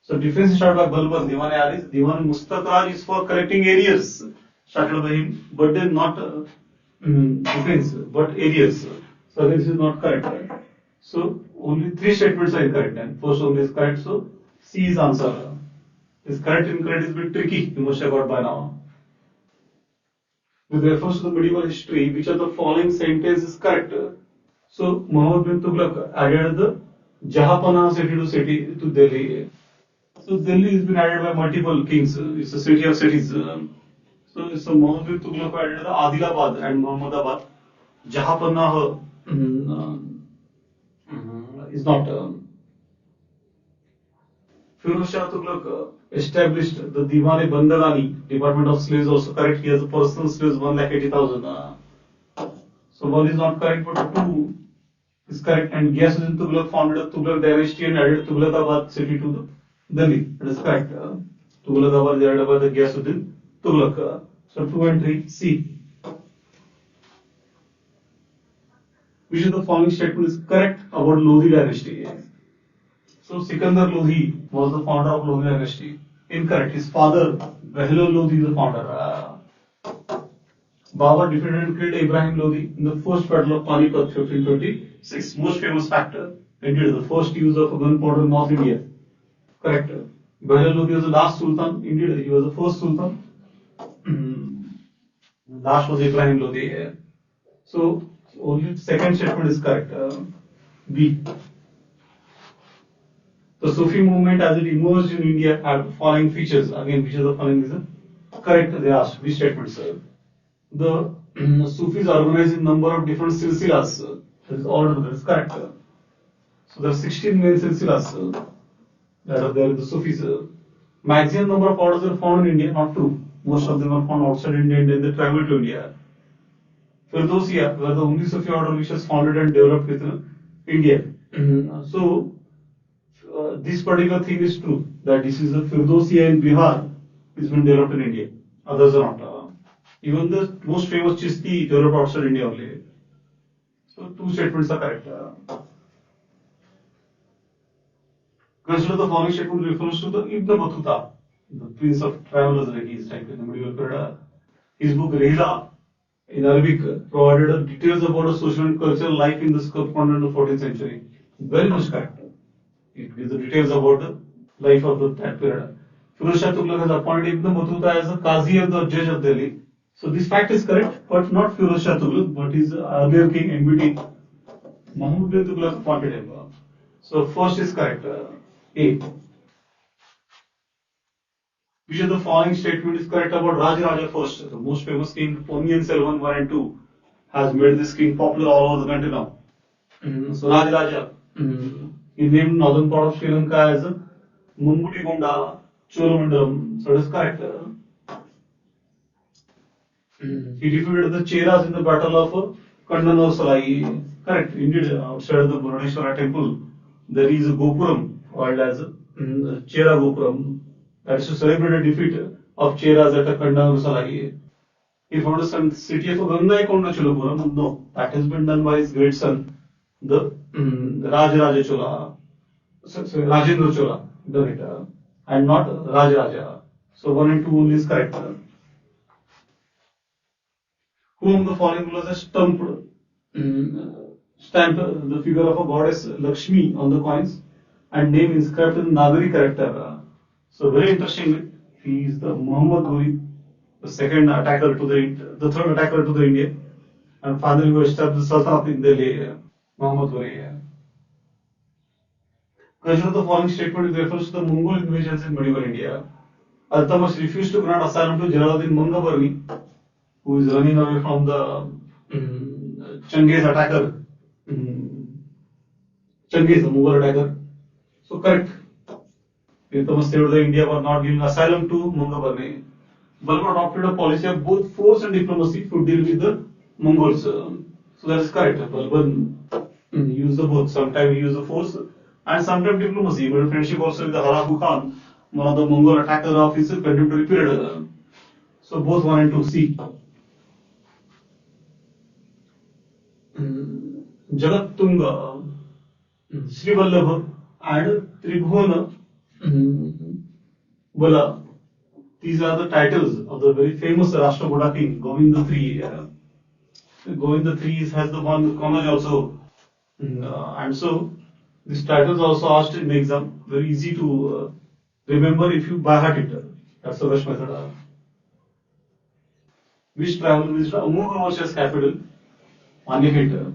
So defense started by Balban, Diwan-e-Aris. Diwan-e-Mustakraj is for collecting areas, started by him, but then not defense, but areas. So this is not correct. So only 3 statements are incorrect. And first only is correct. So C is answer. Is correct, incorrect is a bit tricky. You must have got by now. With reference to the medieval history, which of the following sentence is correct? So Muhammad bin Tughlaq added the Jahanpana city to Delhi. So Delhi has been added by multiple kings. It's a city of cities. So Muhammad bin Tughlaq added the Adilabad and Muhammadabad. Jahanpana is not. Firoz Shah Tughlaq established the Diwan-e-Bandagani, Department of Slaves, also correct. He has a personal slaves 1,80,000. So 1 is not correct, but 2 is correct. And Ghiyasuddin Tughlaq founded a Tughlaq dynasty and added Tughlaqabad city to the Delhi. That is correct. Tughlaqabad is added by the Ghiyasuddin Tughlaq. So 2 and 3, C. Which of the following statement is correct about Lodi dynasty? So Sikandar Lodi was the founder of Lodi dynasty. Incorrect. His father, Behlul Lodi, is the founder. Babur defeated and killed Ibrahim Lodi in the first battle of Panipat, 1526. Most famous factor. Indeed, the first use of gunpowder in North India. Correct. Behlul Lodi was the last Sultan. Indeed, he was the first Sultan. Last was Ibrahim Lodi. So only second statement is correct. B. The Sufi movement as it emerged in India had the following features. Again, which of the following is correct? They asked which statements. The Sufis organized in number of different silsilas. That is order. That is correct. So there are 16 main silsilas that are there with the Sufis. Maximum number of orders are found in India. Not true. Most of them are found outside India and then they travel to India. Feodossia were the only Sufi order which was founded and developed within India. So, this particular thing is true that this is the Feodossia in Bihar is been developed in India. Others are not. Even the most famous Chishti developed outside India only. So, two statements are correct. Consider the following statement refers to the Ibn Battuta, the prince of travelers, like he is like in the medieval period. His book Rihla in Arabic provided details about the social and cultural life in the subcontinent of the 14th century. Very much correct. It gives the details about the life of that period. Firoz Shah Tughlaq has appointed Ibn Battuta as the Qazi of the judge of Delhi. So this fact is correct, but not Firoz Shah Tughlaq, but his earlier king MBT Mahmud bin Tughlaq appointed him. So first is correct. A. Which of the following statement is correct about Rajaraja first? The most famous king, Ponniyin Selvan 1 and 2, has made this king popular all over the country now. So Rajaraja, he named northern part of Sri Lanka as Mumbuti-Gonda, Cholamandalam. So it is correct. He defeated the Cheras in the battle of Kandanur-Salai. Correct. Indeed, outside of the Bhubaneswara temple, there is a Gopuram called as Chera Gopuram. That is to celebrate the defeat of Cheras at Kandanur-Salai. He founded the city of Gangaikonda Cholapuram. No, that has been done by his great son, the Rajaraja Chola, Rajendra Chola, done it, and not Rajaraja. So 1 and 2 only is correct. Whom the following rulers has stamped the figure of a goddess Lakshmi on the coins and name inscribed in Nagari character. So very interesting. He is the Muhammad Ghori, the second attacker to the third attacker to the India, and finally who established the Sultanate in Delhi, Muhammad Ghori. Consider the following statement refers to the Mongol invasions in medieval India. Al-Tamas refused to grant asylum to Jalaluddin Mangabarni, who is running away from the Changiz attacker. Changiz, the Mughal attacker. So correct. Al-Tamas said that India was not giving asylum to Mangabarni. Balban adopted a policy of both force and diplomacy to deal with the Mongols. So that is correct. Balban used the both. Sometimes he used the force and sometimes diplomacy. He made friendship also with the Haraku Khan, one of the Mongol attackers of his contemporary period. So both 1 and 2 C. Jagattunga, Sri Vallabha and Tribhuvan Bala. These are the titles of the very famous Rashtrakuta king, Govinda III. Govinda III has the one Kannaj also. And so, these titles also asked in the exam. Very easy to remember if you by heart it. That's the best method. Which traveler visited Amugha capital, Manekhet,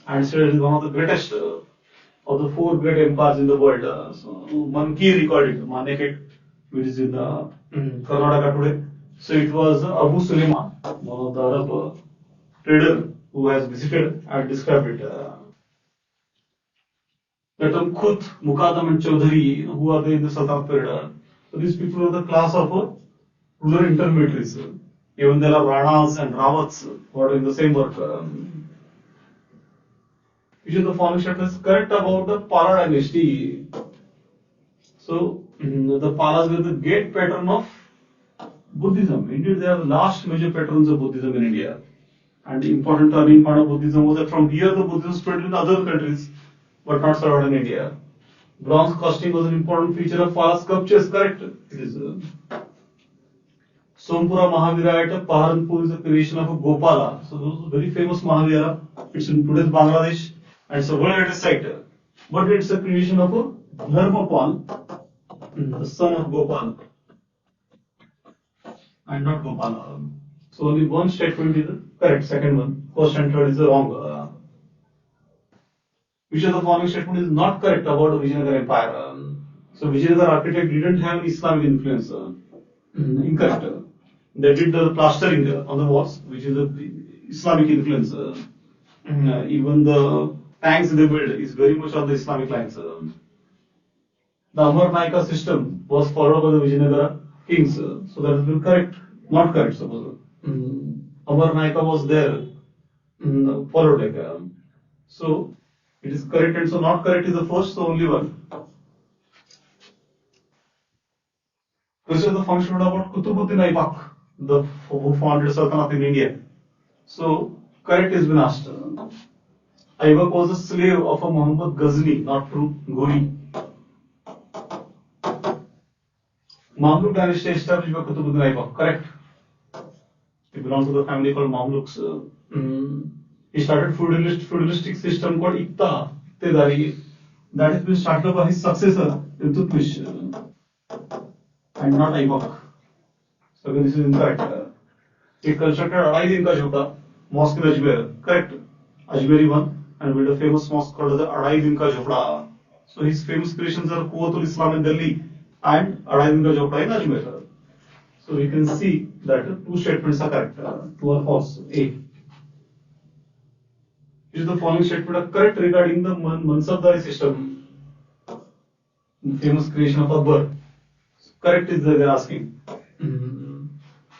and said it is one of the greatest of the 4 great empires in the world. So, Manki recorded Manekhet, which is in the Karnataka today. So it was Abu Suleiman, one of the Arab trader who has visited and described it. The term Khut, Mukadam and Chaudhary, who are there in the Sultanate period. So these people are the class of ruler intermediaries. Even there are Ranas and Rawats who are in the same work. Which is the following statement is correct about the Pala dynasty. So the Palas were the great patron of Buddhism. Indeed, they are the last major patrons of Buddhism in India. And the important turning point of Buddhism was that from here the Buddhism spread in other countries, but not survived in India. Bronze casting was an important feature of Pala sculptures, correct? It is. Sompura Mahavira at Paharanpur is a creation of a Gopala. So those very famous Mahavira. It's in today's Bangladesh and it's a world heritage site. But it's a creation of a Dharmapal, the son of Gopal, and not Gopala. So only one statement is the correct, second one. First and third is the wrong. Which of the following statement is not correct about the Vijayanagara Empire? So Vijayanagara architect didn't have Islamic influence. Incorrect. They did the plastering on the walls, which is the Islamic influence. Even the tanks they build is very much on the Islamic lines. The Amar Naika system was followed by the Vijayanagara kings. So that has been correct. Not correct, suppose. Amar Naika was there, followed like. So it is correct, and so not correct is the first, so only one. This is the function about Kutubuddin Aibak, who founded Sultanate in India. So correct has been asked. Aibak was a slave of a Muhammad Ghazni, not true. Ghori. Mamluk dynasty established by Kutubuddin Aibak. Correct. He belongs to the family called Mamluks. He started feudalistic system called Iqtidari. That has been started by his successor, Iltutmish, and not Aibak. So again, this is incorrect. He constructed Adai Inca Jhota, mosque in Ajmer. Correct. Ajmeri one, and built a famous mosque called the Adai Inca Jhota. So his famous creations are Quwwatul Islam in Delhi and Adai Inca Jhota in Ajmer. So we can see that two statements are correct. True or false? A. Is the following statement correct regarding the Mansabdari system? The famous creation of Akbar. Correct is they are asking.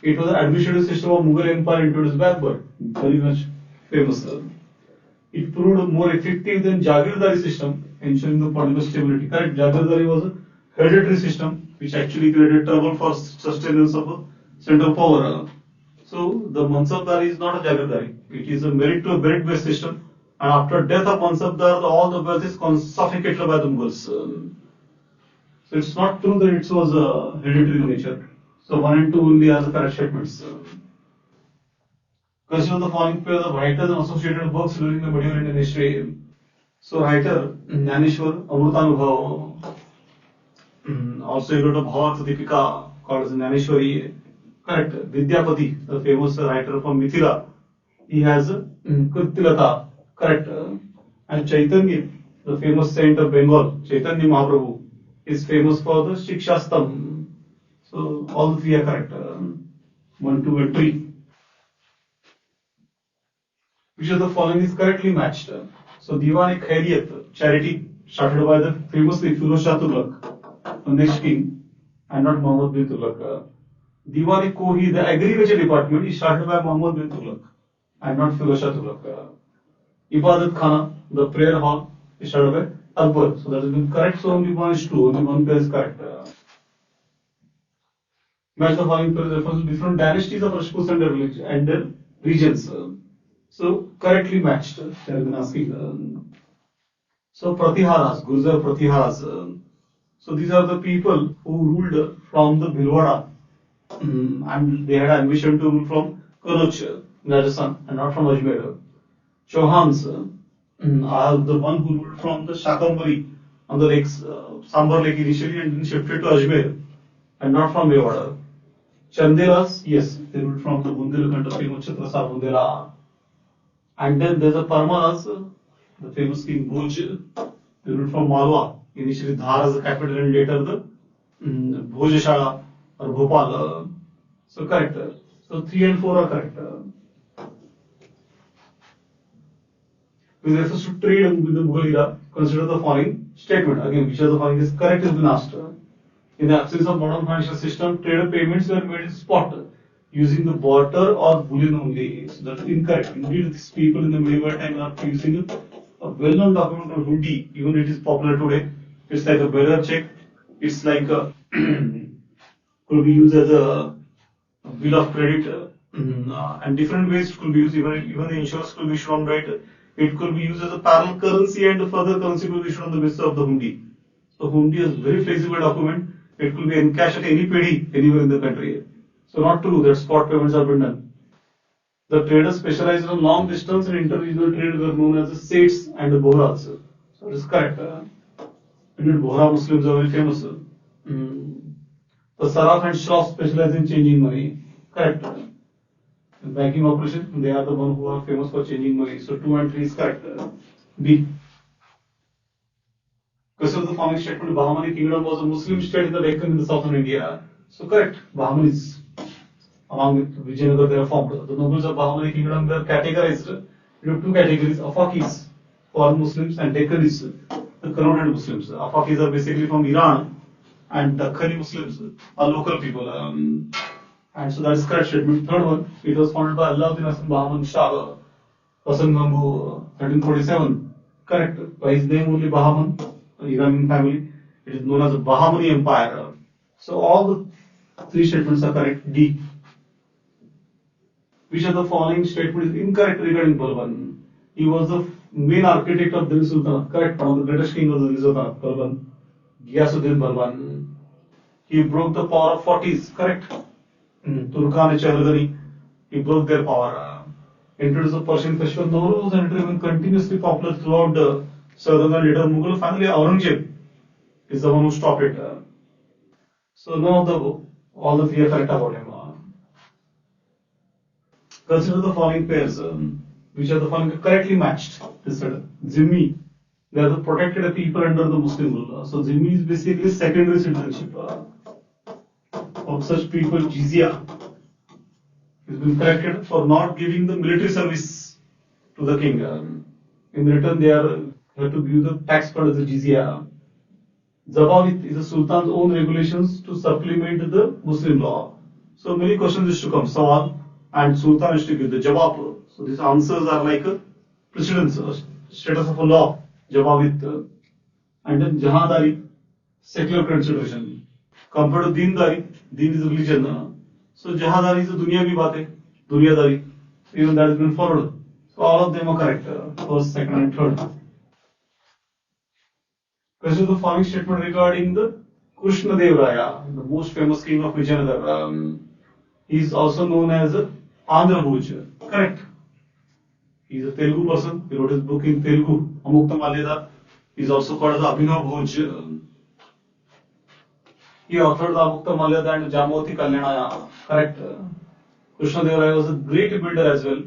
It was an administrative system of Mughal Empire introduced by Akbar. Very much famous. It proved more effective than Jagirdari system, ensuring the political stability. Correct. Jagirdari was a hereditary system which actually created trouble for sustenance of a central power. So the Mansabdari is not a Jagirdari. It is a merit-based system. And after death of Mansabdar, all the wealth is suffocated by the Mughals. So it's not true that it was hereditary in nature. So 1 and 2 only are the correct statements. Question of the following pair of writers and associated works during the medieval Indian history. So writer Jnaneshwar Amrutanubhav. Also he wrote a Bhavat Deepika called as Jnaneshwari. Correct. Vidyapati, the famous writer from Mithila. He has Krittilata. Correct. And Chaitanya, the famous saint of Bengal, Chaitanya Mahaprabhu, is famous for the Shikshastam. So all the three are correct. 1, 2, and 3. Which of the following is correctly matched? So Diwan-e-Khairiyat, charity, started by the famously Firoz Shah Tughlaq, the next king, and not Muhammad bin Tughlaq. Diwan-e-Kohi, the agriculture department, is started by Muhammad bin Tughlaq, and not Firoz Shah Tughlaq. Ibadat Khana, the prayer hall, is started by Akbar. So that has been correct. So only one is true. Only one pair is correct. Match the following pair refers to different dynasties of Rajputs and their regions. So correctly matched. They have been asking. So Pratiharas, Gurjar Pratiharas. So these are the people who ruled from the Bhilwara, and they had ambition to rule from Kannauj, Rajasthan, and not from Ajmer. Chauhans are the one who ruled from the Shakambari on the lakes, Sambar Lake initially, and then shifted to Ajmer, and not from Mewada. Chandelas, yes, they ruled from the Bundelkhand of famous Chhatrasar Bundela. And then there's a Parmanas, the famous king Bhoj, they ruled from Malwa, initially Dhar as the capital and later the Bhojashala or Bhopal. So correct. So 3 and 4 are correct. With reference to trade with the Mughal era, consider the following statement. Again, which of the following is correct has been asked. In the absence of modern financial system, trade payments were made in spot using the barter or bullion only. So that's incorrect. Indeed, these people in the medieval time are using a well-known document called hundi. Even it is popular today. It's like a bearer check. It's like could be used as a bill of credit, and different ways it could be used. Even the insurance could be issued on right. It could be used as a parallel currency, and further currency could be issued on the basis of the hundi. So hundi is a very flexible document. It could be encashed at any penny anywhere in the country. So not true that spot payments have been done. The traders specialized in long distance and interregional trade were known as the Seths and the Bohras. So it is correct. Indeed, Bohra Muslims are very famous. The Saraf and Shroff specialize in changing money. Correct. In banking operation, they are the one who are famous for changing money. So 2 and 3 is correct. B. Because of the following statement, Bahmani kingdom was a Muslim state in the Deccan in the southern India. So correct. Bahmanis, along with Vijayanagar, they are formed. The nobles of Bahmani kingdom were categorized into 2 categories: Afakis, foreign Muslims, and Deccanis, the converted Muslims. Afakis are basically from Iran, and Dakhani Muslims are local people. And so that is correct statement. Third one, it was founded by Alauddin Hasan Bahman Shah, Hasan Bambu, 1347. Correct. By his name only Bahman, Iranian family. It is known as the Bahmani Empire. So all the three statements are correct. D. Which of the following statement is incorrect regarding Balban? He was the main architect of Delhi Sultanate. Correct. One of the greatest kings of the Delhi Sultanate, Balban. Ghiyasuddin Balban. He broke the power of 40s. Correct. Turkhan and Chaudhary. He broke their power. Introduced the Persian festival Nowruz and it remained continuously popular throughout the southern and later Mughal family. Aurangzeb is the one who stopped it. So none of all the three are correct about him. Consider the following pairs, which are the following correctly matched. Zimmi, they are the protected people under the Muslim rule. So Zimmi is basically secondary citizenship of such people. Jizya has been corrected for not giving the military service to the king. In return, they have to give the tax part as the jizya. Zabawit is the Sultan's own regulations to supplement the Muslim law. So many questions is to come. Sawal and Sultan is to give the jawab. So these answers are like a precedence, status of a law. Jawabit. And then Jahandari, secular consideration. Compared to Deendari, Deen is religion. So Jahandari is a dunyavi baat, dunyadari. Even that has been followed. So all of them are correct. First, second, and third. Consider the following statement regarding the Krishna Dev Raya, the most famous king of Vijayanagar. He is also known as Andhra Bhuj. Correct. He is a Telugu person. He wrote his book in Telugu. Amukta Malyada. He is also called as Abhinav Bhuj. He authored the Amukta Malyada and Jamavati Kalyanaya. Correct. Krishna Dev Raya was a great builder as well.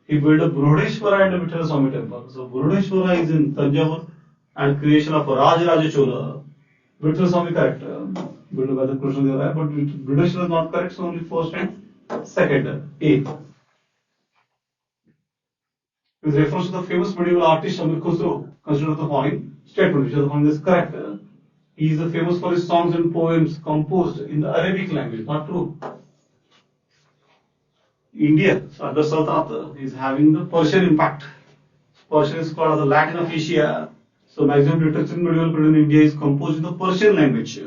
He built a Brodeshwara and a Vithala Swami temple. So Brodeshwara is in Tanjavur and creation of Rajaraja Chola. Vithala Swami correct. Built by the Krishna Dev Raya, but Brodeshwara is not correct, so only first and second. A. With reference to the famous medieval artist Amir Khusro, consider the following statement, which is the following is correct. He is famous for his songs and poems composed in the Arabic language. Not true. India, under Sultanate, is having the Persian impact. Persian is called as the Latin of Asia. So maximum literature in medieval period in India is composed in the Persian language.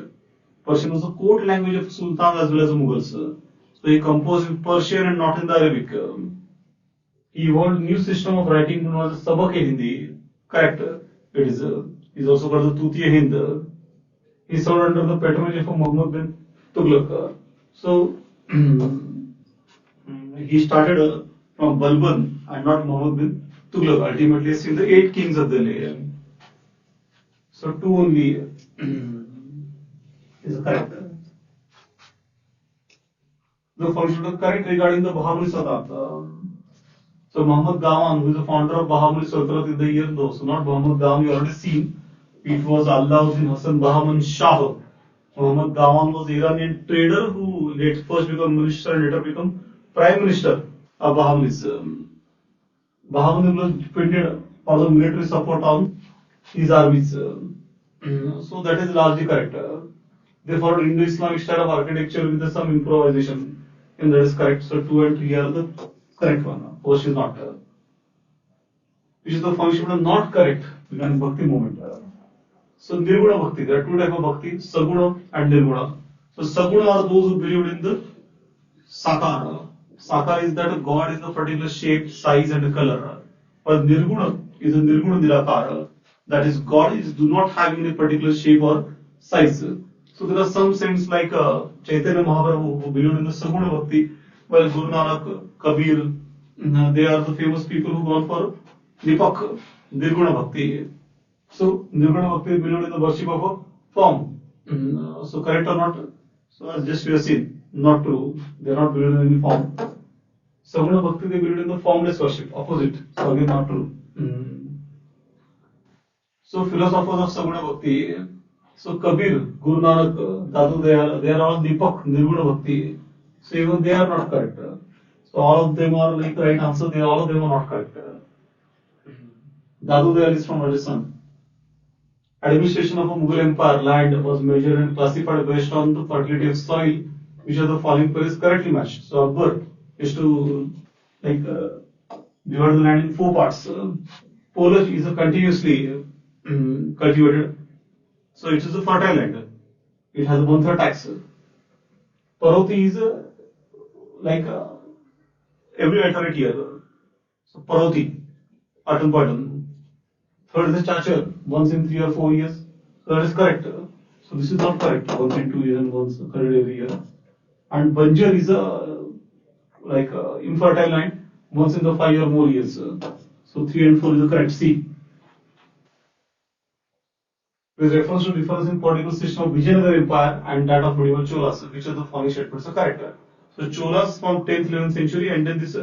Persian was the court language of Sultan as well as the Mughals. So he composed in Persian and not in the Arabic. He evolved a new system of writing known as the Sabak-e-Hindi. Correct. It is also called the Tutiya Hind. He served under the patronage of Muhammad bin Tughlaq. So he started from Balban and not Muhammad bin Tughlaq. Ultimately, he's seen the 8 kings of Delhi. So 2 only is correct. The function is correct regarding the Bahamani Sultanate. So Muhammad Gawan, who is the founder of Bahamani Sultanate in the year though, so not Muhammad Gawan, you already seen. It was Alauddin Hasan Bahman Shah. Muhammad Gawan was an Iranian trader who first became minister and later became prime minister of Bahamanis. Bahamanis depended for the military support on his armies. So that is largely correct. They followed Indo-Islamic style of architecture with some improvisation, and that is correct. So 2 and 3 are the correct one. First is not. Which is the function of not correct regarding Bhakti movement. So Nirguna Bhakti, there are 2 types of Bhakti, Saguna and Nirguna. So Saguna are those who believe in the Sakara. Sakara is that God is a particular shape, size and color. But Nirguna is a Nirguna Nirakara. That is, God do not have any particular shape or size. So there are some saints like Chaitanya Mahaprabhu who believe in the Saguna Bhakti, while Guru Nanak, Kabir, they are the famous people who gone for Nipak, Nirguna Bhakti. So Nirguna Bhakti believed in the worship of a form. So correct or not? So as just we have seen, not true. They are not believed in any form. Saguna Bhakti they believed in the formless worship, opposite. So again not true. So philosophers of Saguna Bhakti, so Kabir, Guru Nanak, Dadu, they are all Deepak, Nirguna Bhakti. So even they are not correct. So all of them are like the right answer, all of them are not correct. Dadu Dayal is from Rajasthan. Administration of a Mughal empire land was measured and classified based on the fertility of soil which of the following pair is correctly matched? So Akbar is to divide the land in 4 parts. Polish is a continuously cultivated, so it is a fertile land. It has a 1/3 tax. Paroti is every alternate year. So Paroti, autumn pattern. Third is the Chachar, once in 3 or 4 years. So that is correct. So this is not correct. Once in 2 years and once cultivated every year. And Banjar is a infertile land, once in the 5 or more years. So 3 and 4 is the correct C. With reference to difference in political system of Vijayanagara Empire and that of medieval Cholas, which of the following statements are correct? So Cholas from 10th, 11th century, and then this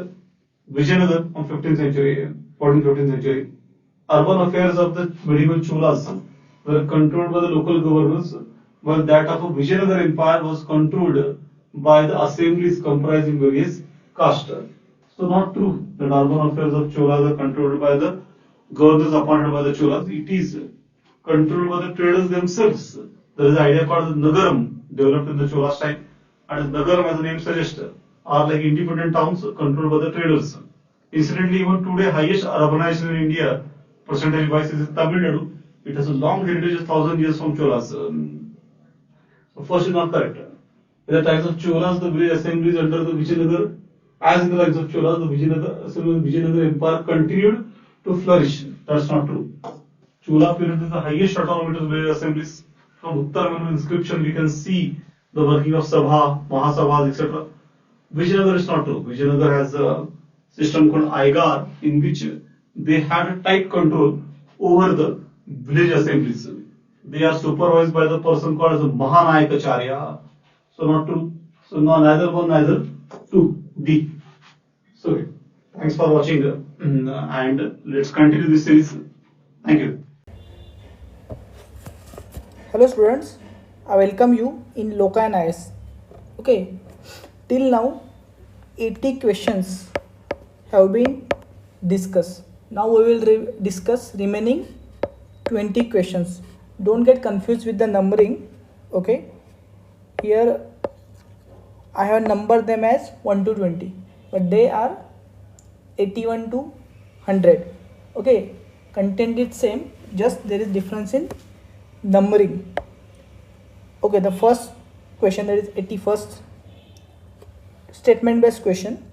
Vijayanagara from 15th century, 14th, 15th century. Urban affairs of the medieval Cholas were controlled by the local governors, while that of a Vijayanagara Empire was controlled by the assemblies comprising various castes. So not true that urban affairs of Cholas are controlled by the governors appointed by the Cholas. It is controlled by the traders themselves. There is an idea called the Nagaram, developed in the Cholas time, and Nagaram, as the name suggests, are like independent towns controlled by the traders. Incidentally, even today, highest urbanization in India, percentage wise, is in Tamil Nadu. It has a long heritage of 1,000 years from Cholas. So first is not correct. In the times of Cholas, the village assemblies under the Vijayanagar, as in the times of Cholas, the Vijayanagar Empire continued to flourish. That's not true. Chola period is the highest autonomous village assemblies. From Uttaramangal inscription, we can see the working of Sabha, Mahasabhas, etc. Vijayanagar is not true. Vijayanagar has a system called Aigar, in which they had a tight control over the village assemblies. They are supervised by the person called as a Mahanayakacharya. So not true. So no, neither one, neither two. D. So thanks for watching and let's continue this series. Thank you. Hello students, I welcome you in Loka and IS. Okay, till now 80 questions have been discussed. Now we will discuss remaining 20 questions. Don't get confused with the numbering. Okay, here I have numbered them as 1 to 20, but they are 81 to 100. Okay, content is same, just there is difference in numbering. Okay, the first question, that is 81st statement based question.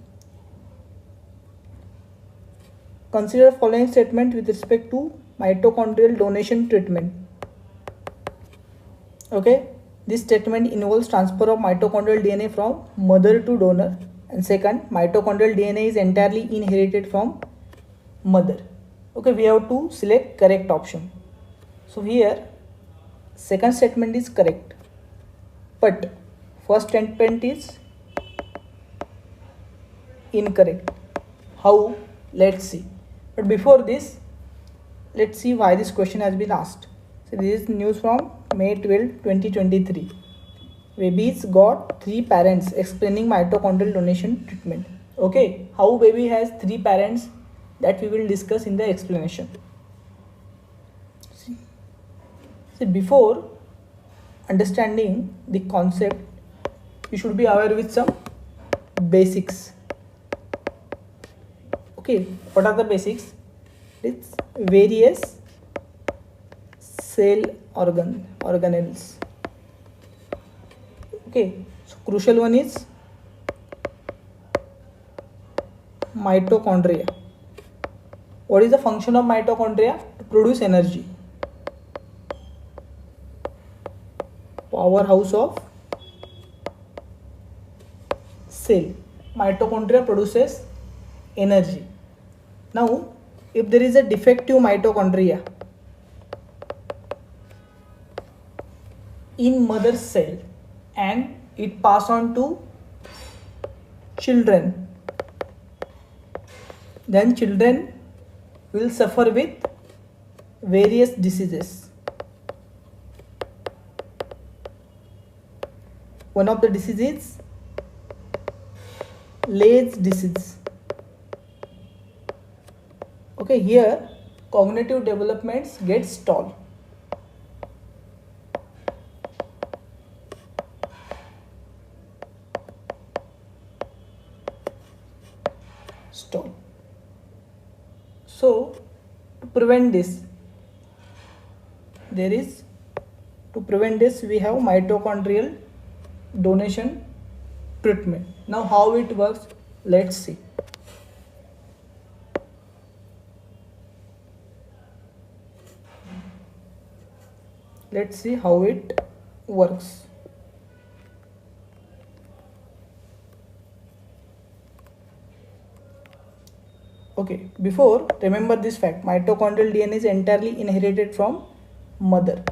Consider following statement with respect to mitochondrial donation treatment. Okay, this statement involves transfer of mitochondrial DNA from mother to donor, and second, mitochondrial DNA is entirely inherited from mother. Okay, we have to select correct option. So here second statement is correct, but first statement is incorrect. How? Let's see. But before this, let's see why this question has been asked. So this is news from May 12, 2023. Babies got 3 parents, explaining mitochondrial donation treatment. Okay, how baby has 3 parents, that we will discuss in the explanation. See, before understanding the concept, you should be aware with some basics. Okay, what are the basics? It's various cell organelles. Okay, so crucial one is mitochondria. What is the function of mitochondria? To produce energy. Powerhouse of cell. Mitochondria produces energy. Now, if there is a defective mitochondria in mother cell and it pass on to children, then children will suffer with various diseases. One of the diseases, Leigh's disease. Okay, here cognitive developments get stalled. stall. So to prevent this, we have mitochondrial donation treatment. Now how it works, let's see. Let's see how it works. Okay, before, remember this fact, mitochondrial DNA is entirely inherited from mother.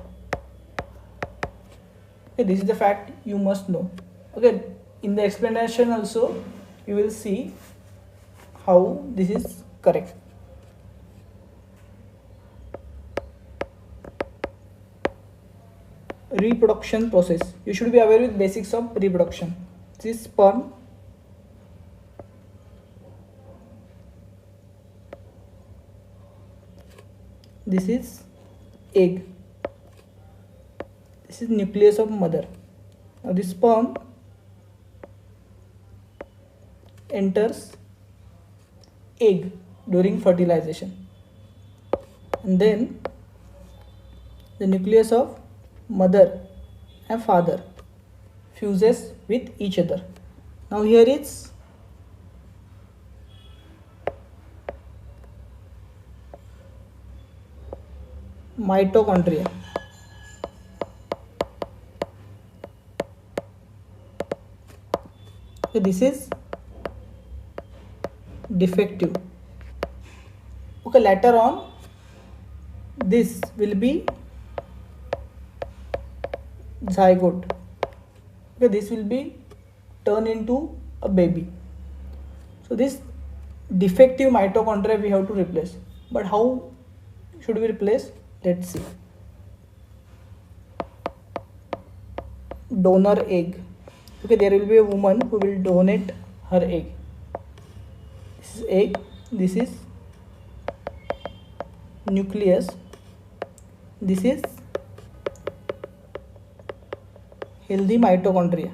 Okay, this is the fact you must know. Okay, in the explanation also you will see how this is correct. Reproduction process. You should be aware with basics of reproduction. This is sperm. This is egg. This is nucleus of mother. Now this sperm enters egg during fertilization, and then the nucleus of mother and father fuses with each other. Now here is mitochondria. Okay, this is defective. Okay, later on this will be zygote. Okay, this will be turned into a baby. So this defective mitochondria we have to replace. But how should we replace? Let's see. Donor egg. Okay, there will be a woman who will donate her egg. This is egg. This is nucleus. This is healthy mitochondria.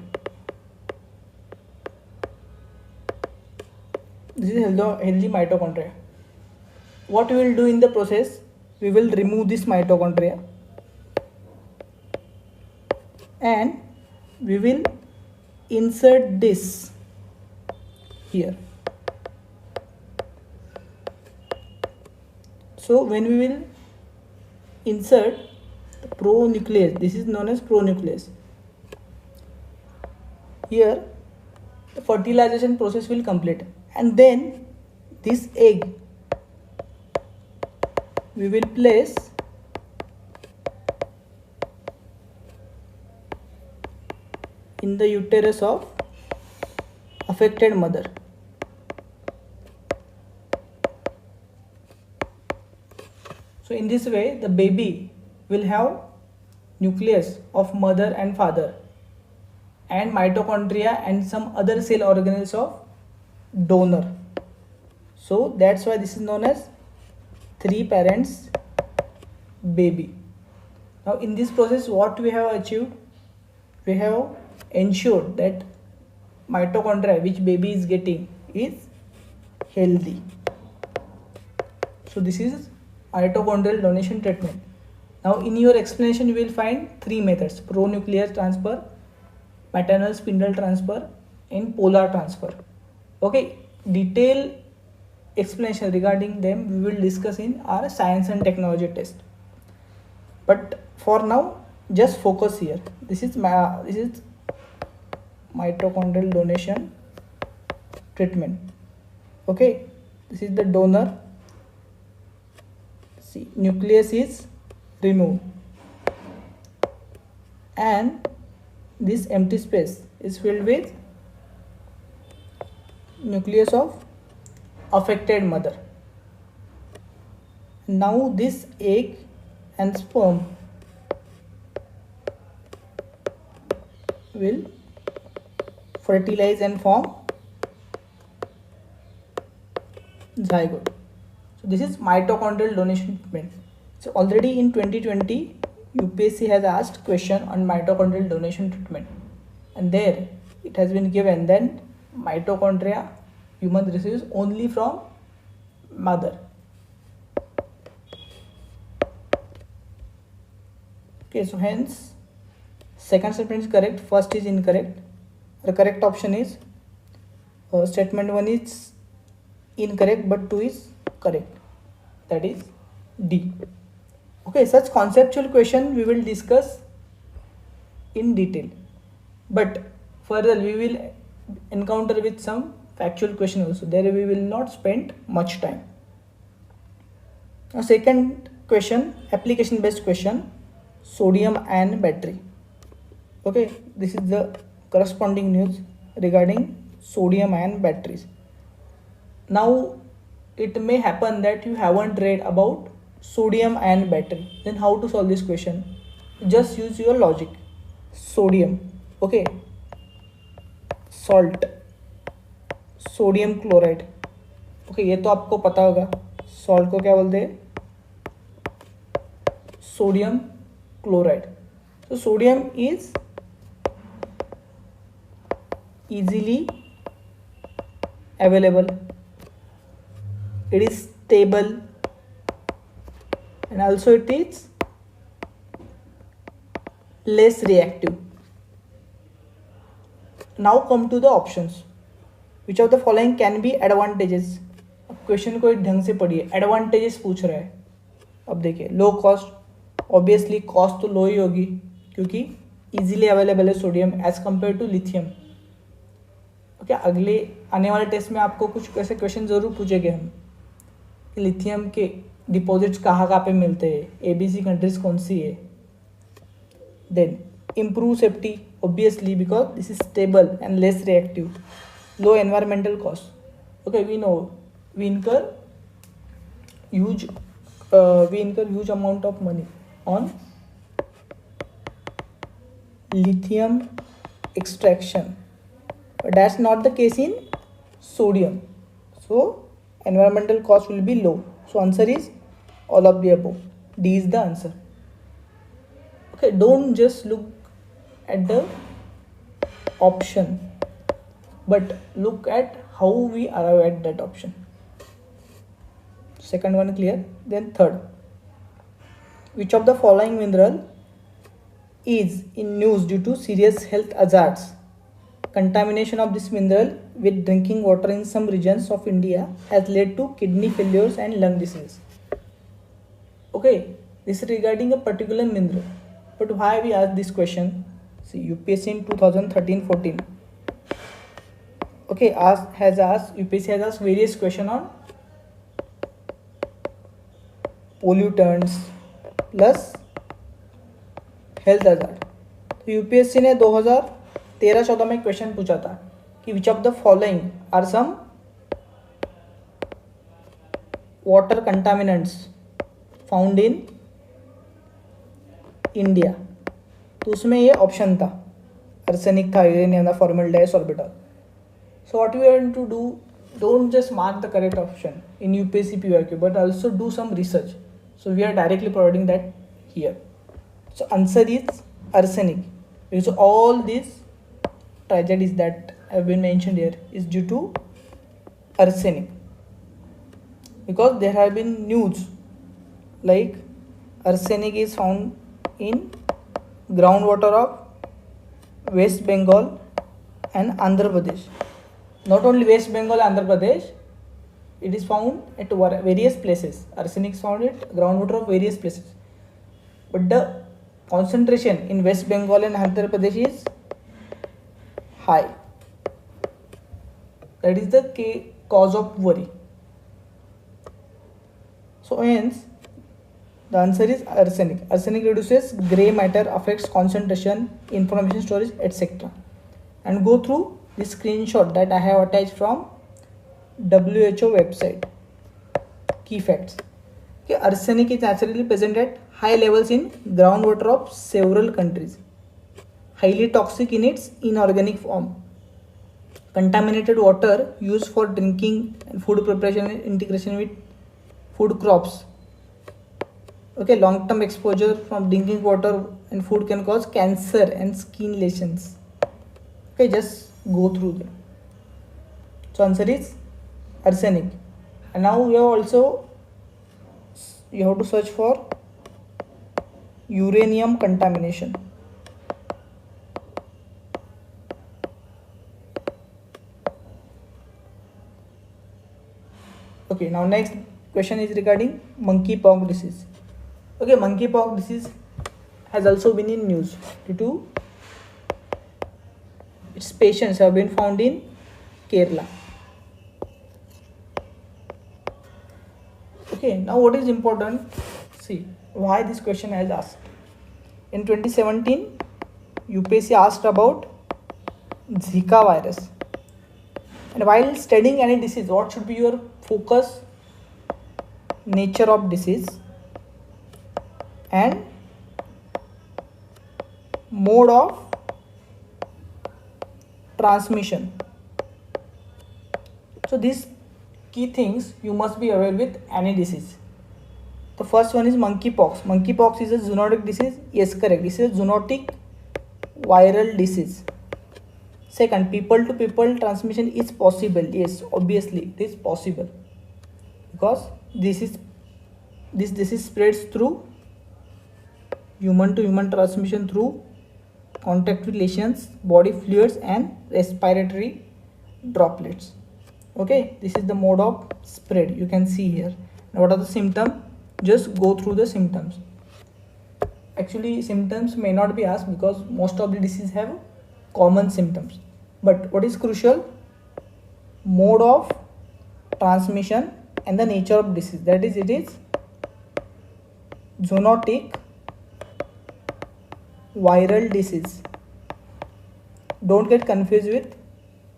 This is healthy mitochondria. What we will do in the process, we will remove this mitochondria and we will insert this here. So when we will insert the pronucleus, this is known as pronucleus. Here the fertilization process will complete, and then this egg we will place in the uterus of affected mother. So in this way the baby will have nucleus of mother and father and mitochondria and some other cell organelles of donor. So that's why this is known as three parents baby. Now in this process what we have achieved, we have ensured that mitochondria which baby is getting is healthy. So this is mitochondrial donation treatment. Now in your explanation you will find three methods: pronuclear transfer, maternal spindle transfer and polar transfer. Okay, detailed explanation regarding them we will discuss in our science and technology test. But for now just focus here. This is mitochondrial donation treatment. Okay, this is the donor. See, nucleus is removed and this empty space is filled with nucleus of affected mother. Now this egg and sperm will fertilize and form zygote. So this is mitochondrial donation treatment. So already in 2020 UPSC has asked question on mitochondrial donation treatment, and there it has been given then mitochondria human receives only from mother. Okay, so hence second statement is correct, first is incorrect. The correct option is statement 1 is incorrect but 2 is correct, that is D. Okay, such conceptual question we will discuss in detail, but further we will encounter with some factual question also. There we will not spend much time. Now second question, application based question, sodium ion battery. Okay, this is the corresponding news regarding sodium ion batteries. Now it may happen that you haven't read about sodium ion battery. Then how to solve this question? Just use your logic. Sodium, okay, salt, sodium chloride. Okay, ये तो आपको पता होगा. Salt को क्या बोलते हैं? Sodium chloride. तो sodium is easily available, it is stable, and also it is less reactive. Now come to the options. Which of the following can be advantages? अब क्वेश्चन को एक ढंग से पढ़िए. एडवांटेजेस पूछ रहा है. अब देखिए, लो कॉस्ट, ऑब्वियसली कॉस्ट तो लो ही होगी क्योंकि इजीली अवेलेबल है sodium as compare to lithium. Okay, अगले आने वाले टेस्ट में आपको कुछ ऐसे क्वेश्चन जरूर पूछेंगे हम कि लिथियम के डिपॉजिट्स कहाँ कहाँ पे मिलते हैं, ABC कंट्रीज कौन सी है. Then improve safety, obviously because this is stable and less reactive. Low environmental cost. Okay, we know we incur huge amount of money on lithium extraction, but that's not the case in sodium. So environmental cost will be low. So answer is all of the above. D is the answer. Okay, don't just look at the option, but look at how we arrive at that option. Second one clear. Then third, which of the following mineral is in news due to serious health hazards? Contamination of this mineral with drinking water in some regions of India has led to kidney failures and lung disease. Okay, this is regarding a particular mineral. But why we ask this question? See, UPSC in 2013-14, okay, UPSC has asked various questions on pollutants plus health hazard. तो UPSC ने 2013-14 में question पूछा था कि which of the following are some water contaminants found in India. तो उसमें ये option था, आर्सेनिक था, यूरेनियम था, formaldehyde, sorbitol. So what we are to do, don't just mark the correct option in UPSC PYQ, but also do some research. So we are directly providing that here. So answer is arsenic, because all these tragedies that have been mentioned here is due to arsenic, because there have been news like arsenic is found in groundwater of West Bengal and Andhra Pradesh. Not only West Bengal and Andhra Pradesh, it is found at various places. Arsenic is found at groundwater of various places, but the concentration in West Bengal and Andhra Pradesh is high. That is the cause of worry. So hence the answer is arsenic. Arsenic reduces grey matter, affects concentration, information storage, etc. And go through this screenshot that I have attached from WHO website. Key facts. Okay, arsenic is naturally present at high levels in groundwater of several countries. Highly toxic in its inorganic form. Contaminated water used for drinking and food preparation and integration with food crops. Okay, long-term exposure from drinking water and food can cause cancer and skin lesions. Okay, just go through them. So answer is arsenic. And now we have also, you have to search for uranium contamination. Okay, now next question is regarding monkeypox disease. Okay, monkeypox disease has also been in news due to its patients have been found in Kerala. Okay, now what is important? See why this question has asked. In 2017, UPSC asked about Zika virus. And while studying any disease, what should be your focus? Nature of disease and mode of transmission. So these key things you must be aware with any disease. The first one is monkeypox. Monkeypox is a zoonotic disease. Yes, correct. This is a zoonotic viral disease. Second, people to people transmission is possible. Yes, obviously it is possible because this disease spreads through human to human transmission through contact with lesions, body fluids and respiratory droplets. Okay, this is the mode of spread. You can see here. Now what are the symptoms? Just go through the symptoms. Actually symptoms may not be asked because most of the diseases have common symptoms. But what is crucial? Mode of transmission and the nature of disease. That is, it is zoonotic viral disease. Don't get confused with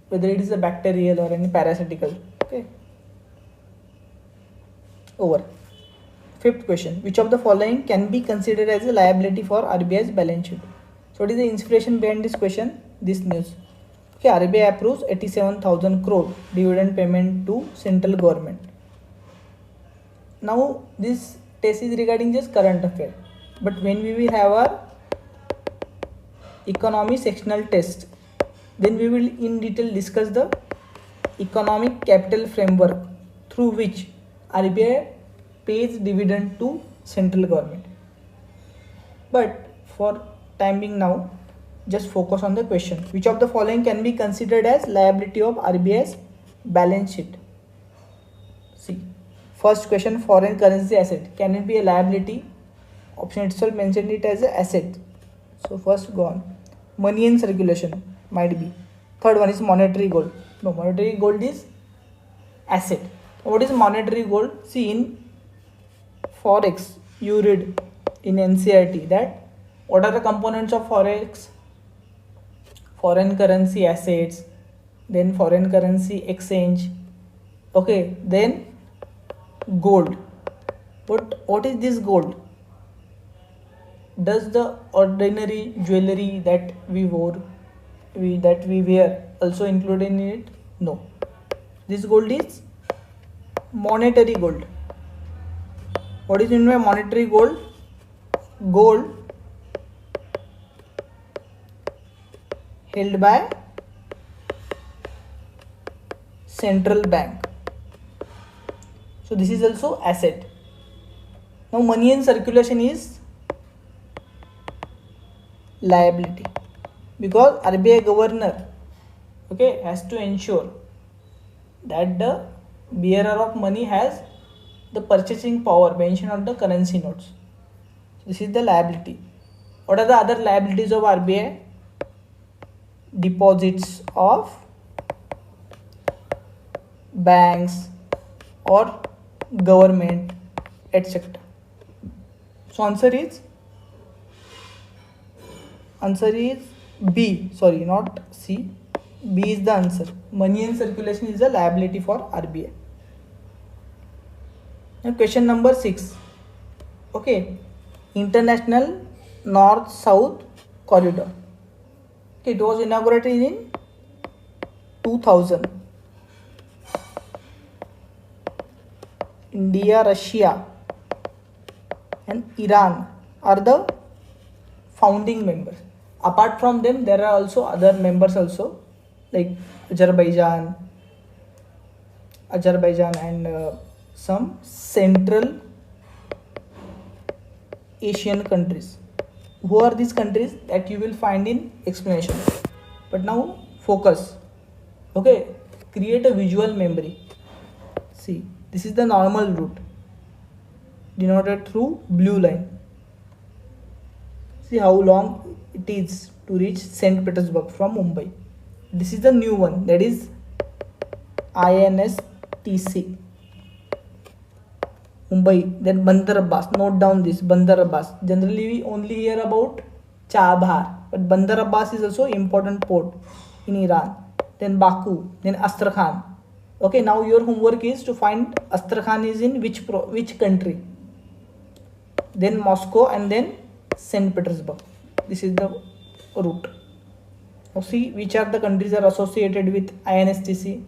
whether it is a bacterial or any parasitical. Okay. Over. Fifth question. Which of the following can be considered as a liability for RBI's balance sheet? So what is the inspiration behind this question? This news. Okay, RBI approves 87,000 crore dividend payment to central government. Now this test is regarding just current affair. But when we will have our economy sectional test, then we will in detail discuss the economic capital framework through which RBI pays dividend to central government. But for time being now, just focus on the question. Which of the following can be considered as liability of RBI's balance sheet? See, first question, foreign currency asset. Can it be a liability? Option itself mentioned it as an asset. So first gone. Money in circulation might be. Third one is monetary gold. No, monetary gold is asset. What is monetary gold? See, in forex you read in NCERT that what are the components of forex? Foreign currency assets, then foreign currency exchange. Okay, then gold. But what is this gold? Does the ordinary jewelry that we wear also included in it? No. This gold is monetary gold. What is meant by monetary gold? Gold held by central bank. So this is also asset. Now money in circulation is liability because RBI governor, okay, has to ensure that the bearer of money has the purchasing power mentioned on the currency notes. This is the liability. What are the other liabilities of RBI? Deposits of banks or government, etc. So answer is B. Sorry, not C. B is the answer. Money in circulation is a liability for RBI. Now question number 6. Okay, International North-South Corridor. Okay, it was inaugurated in 2000. India, Russia and Iran are the founding members. Apart from them, there are also other members also like Azerbaijan, Azerbaijan, and some Central Asian countries. Who are these countries? That you will find in explanation. But now focus. Okay, create a visual memory. See, this is the normal route denoted through blue line. See how long it is to reach St. Petersburg from Mumbai. This is the new one, that is INSTC Mumbai. Then Bandar Abbas. Note down this, Bandar Abbas. Generally we only hear about Chabhar, but Bandar Abbas is also important port in Iran. Then Baku, then Astrakhan. Okay, now your homework is to find Astrakhan is in which country. Then Moscow, and then St. Petersburg. This is the route. Now see which are the countries are associated with INSTC.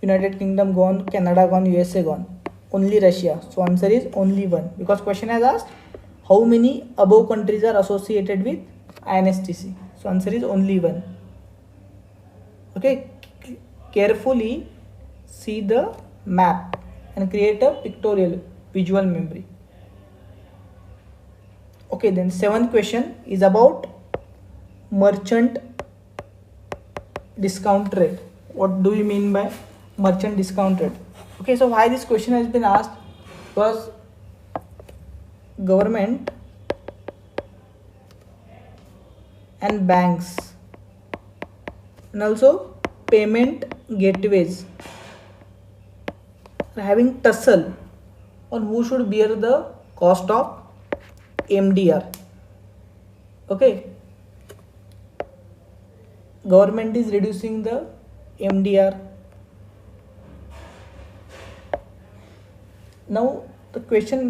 United Kingdom gone, Canada gone, USA gone. Only Russia. So answer is only one, because question has asked how many above countries are associated with INSTC. So answer is only one. Okay, carefully see the map and create a pictorial visual memory. Okay, then seventh question is about merchant discount rate. What do you mean by merchant discount rate? Okay, so why this question has been asked? Because government and banks and also payment gateways are having tussle on who should bear the cost of MDR. Okay, government is reducing the MDR. Now the question,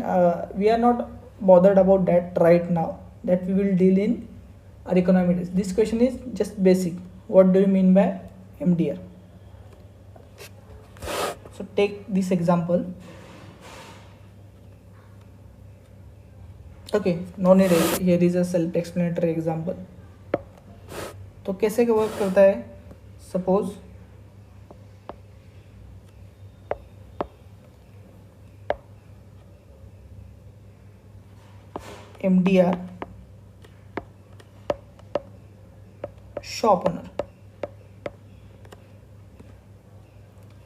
we are not bothered about that right now, that we will deal in our economics. This question is just basic. What do you mean by MDR? So take this example. Okay, no need, here is a self-explanatory example. तो कैसे work करता है? Suppose MDR shop owner.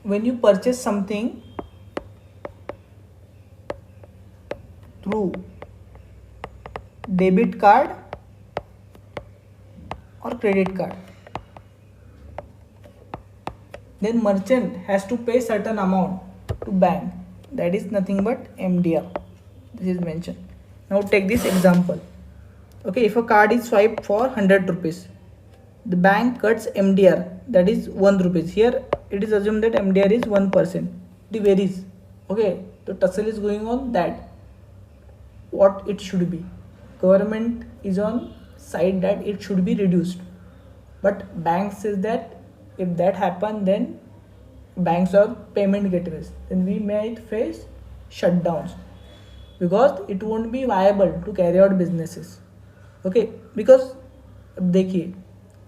When you purchase something through debit card or credit card, then merchant has to pay certain amount to bank. That is nothing but MDR. This is mentioned. Now take this example. Okay, if a card is swiped for 100 rupees, the bank cuts MDR, that is 1 rupees. Here it is assumed that MDR is 1%. It varies. Okay, the tussle is going on that what it should be. Government is on side that it should be reduced, but bank says that if that happen, then banks are payment gateways, then we might face shutdowns, because it won't be viable to carry out businesses. Okay, because अब देखिए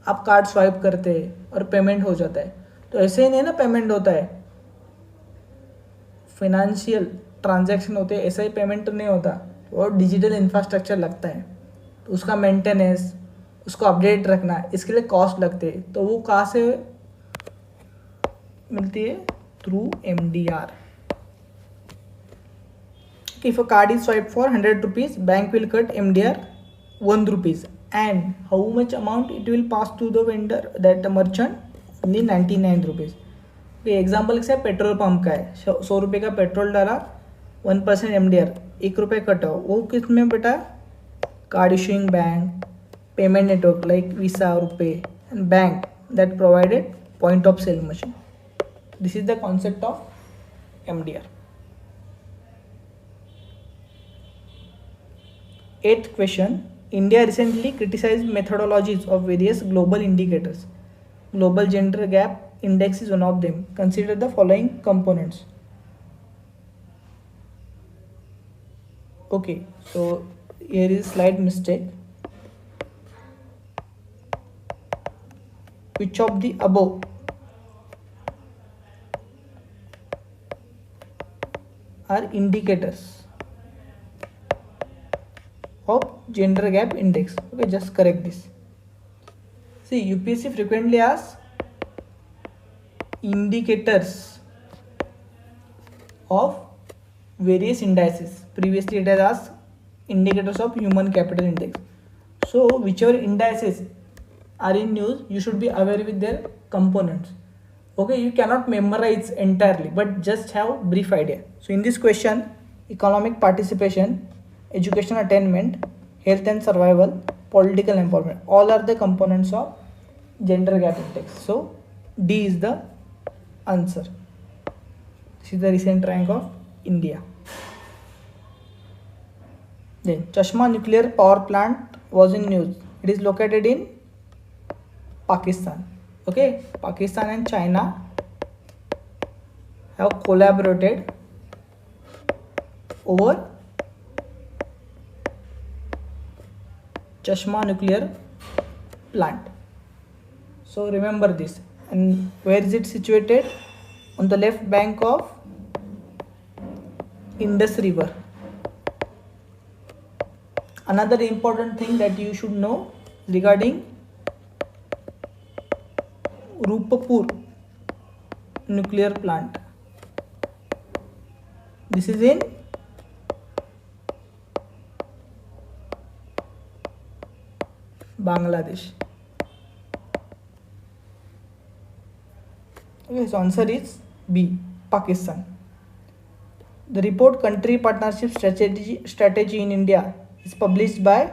आप card swipe करते हैं और payment हो जाता है, तो ऐसे ही नहीं ना पेमेंट होता है, फाइनेंशियल ट्रांजैक्शन होते हैं, ऐसा ही पेमेंट नहीं होता, और डिजिटल इंफ्रास्ट्रक्चर लगता है, तो उसका मेंटेनेंस, उसको अपडेट रखना, इसके लिए कॉस्ट लगते हैं, तो वो कहाँ से मिलती है? Through MDR. If a card is swiped for 100 rupees, bank will cut MDR 1 rupees. And how much amount it will pass to the vendor, that the merchant? Only 99 rupees. Example से petrol pump का है, 100 रुपये का petrol डाला, 1% MDR, 1 रुपये कटा, वो किस में बेटा? Card issuing bank, payment network like visa, RuPay, and bank that provided point of sale machine. This is the concept of MDR. Eighth question. India recently criticized methodologies of various global indicators. Global Gender Gap Index is one of them. Consider the following components. Okay, so here is slight mistake. Which of the above are indicators of gender gap index. Okay, just correct this. See, UPSC frequently asks indicators of various indices. Previously it has asked indicators of human capital index. So whichever indices are in news, you should be aware with their components. Okay, you cannot memorize entirely, but just have brief idea. So in this question, economic participation, education attainment, health and survival, political empowerment, all are the components of gender gap index. So D is the answer. This is the recent rank of India. Then Chashma nuclear power plant was in news. It is located in Pakistan. Okay, Pakistan and China have collaborated over Chashma nuclear plant. So remember this. And where is it situated? On the left bank of Indus River. Another important thing that you should know regarding Rupapur nuclear plant. This is in Bangladesh. Okay, so answer is B, Pakistan. The report Country Partnership Strategy in India is published by,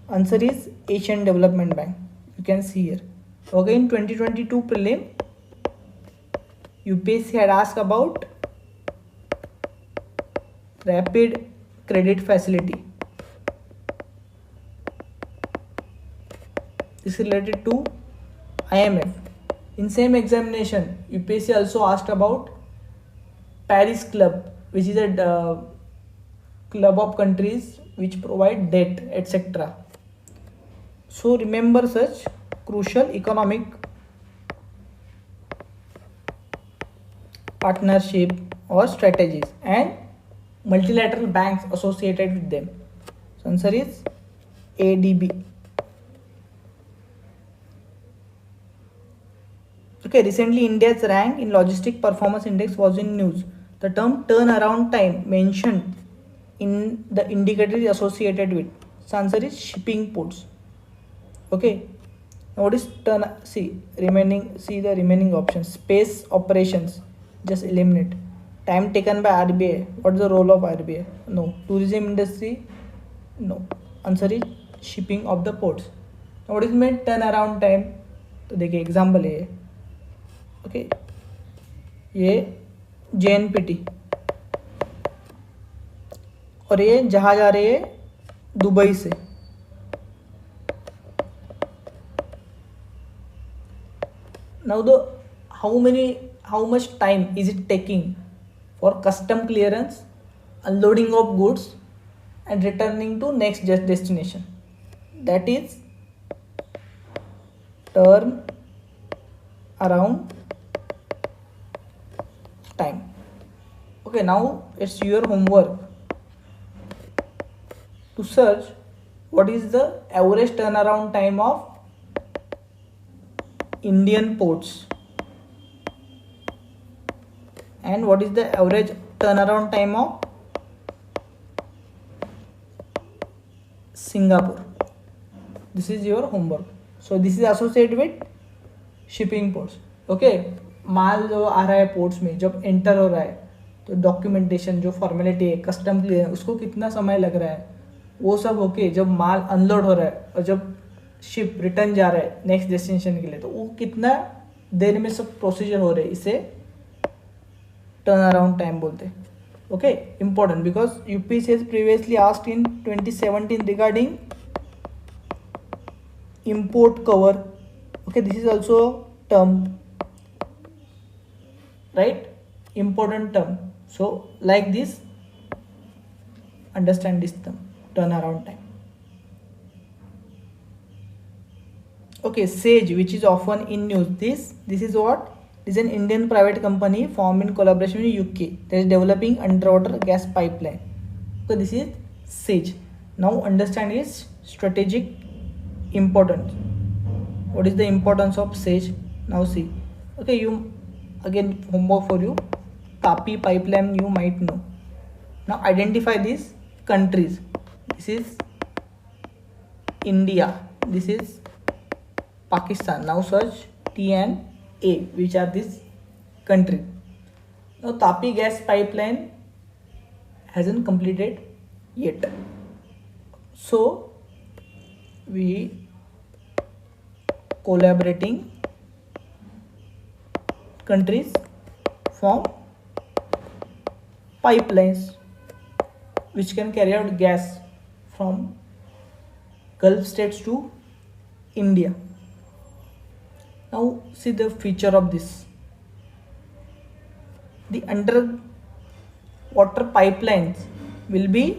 answer is Asian Development Bank. You can see here. Okay, in 2022 prelim, UPSC had asked about rapid credit facility. This is related to IMF. In same examination, UPSC also asked about Paris Club, which is a club of countries which provide debt, etc. So remember such crucial economic partnership or strategies and multilateral banks associated with them. So answer is ADB. Okay, recently India's rank in Logistic Performance Index was in news. The term turnaround time mentioned in the indicator is associated with. So answer is shipping ports. Okay. Now what is see the remaining options. Space operations, just eliminate. Time taken by RBI. What is the role of RBI? No. Tourism industry? No. Answer is shipping of the ports. Now what is meant turnaround time? तो देखिए example है. Okay, ये JNPT और ये जहाज आ रही है Dubai से. Now how much time is it taking for custom clearance, unloading of goods and returning to next destination? That is turn around time. Okay, now it's your homework to search what is the average turnaround time of Indian ports and what is the average turnaround time of Singapore. This is your homework. So this is associated with shipping ports. Okay, माल जो आ रहा है ports में जब enter हो रहा है तो documentation जो फॉर्मेलिटी है, कस्टम क्लियर, उसको कितना समय लग रहा है, वो सब होके जब माल अनलोड हो रहा है और जब शिप रिटर्न जा रहा है नेक्स्ट डेस्टिनेशन के लिए, तो वो कितना देर में सब प्रोसीजर हो रहे हैं, इसे टर्न अराउंड टाइम बोलते हैं. Okay, important because UPSC has previously asked in 2017 regarding import cover. Okay, this is also term, right? Important term. So like this, understand this term, turnaround time. Okay, SAGE, which is often in news. This is what? It is an Indian private company formed in collaboration with UK that is developing underwater gas pipeline. So this is SAGE. Now understand its strategic importance. What is the importance of SAGE? Now see. Okay, you again homework for you. Tapi pipeline you might know. Now identify these countries. This is India. This is Pakistan. Now search T and A, which are these countries. Now Tapi gas pipeline hasn't completed yet. So we collaborating countries form pipelines which can carry out gas from Gulf states to India. Now see the feature of this. The underwater pipelines will be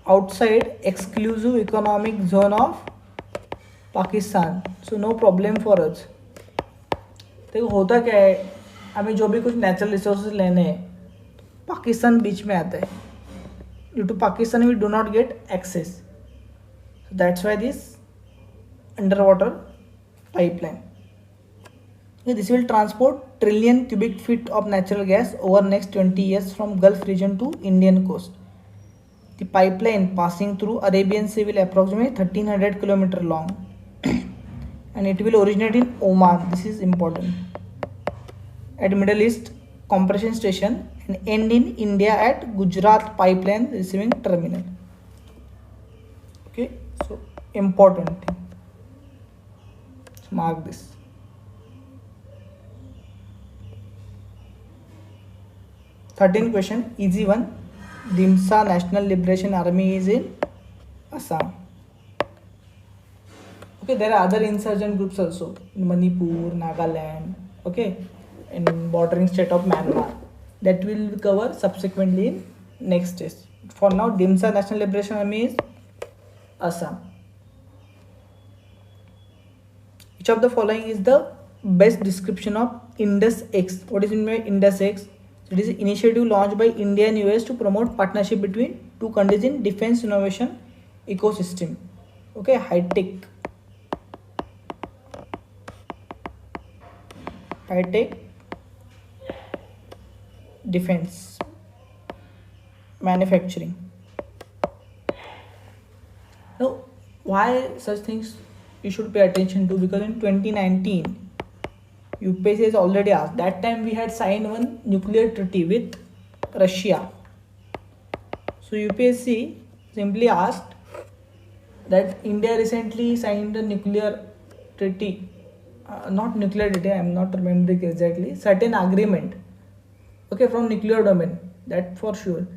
outside exclusive economic zone of Pakistan. So no problem for us. देखो होता क्या है, हमें जो भी कुछ natural resources लेने हैं पाकिस्तान बीच में आता है. Due to Pakistan we do not get access. So that's why this under water pipeline. This will transport trillion cubic feet of natural gas over next 20 years from Gulf region to Indian coast. The pipeline passing through Arabian Sea will approximate 1300 km long and it will originate in Oman. This is important. At Middle East compression station and end in India at Gujarat pipeline receiving terminal. Okay, so important thing. So mark this. Thirteenth question, easy one. Dimsa National Liberation Army is in Assam. Okay, there are other insurgent groups also in Manipur, Nagaland, okay, in bordering state of Myanmar. That will cover subsequently in next test. For now, Dimsa National Liberation Army is Assam. Which of the following is the best description of Indus X? What is meant by Indus X? It is an initiative launched by India and US to promote partnership between two countries in defense innovation ecosystem. Okay, high-tech defense manufacturing. Now, why such things you should pay attention to? Because in 2019 UPSC has already asked. That time we had signed one nuclear treaty with Russia. So UPSC simply asked that India recently signed a nuclear treaty, not nuclear treaty, I am not remembering exactly, certain agreement, okay, from nuclear domain, that for sure,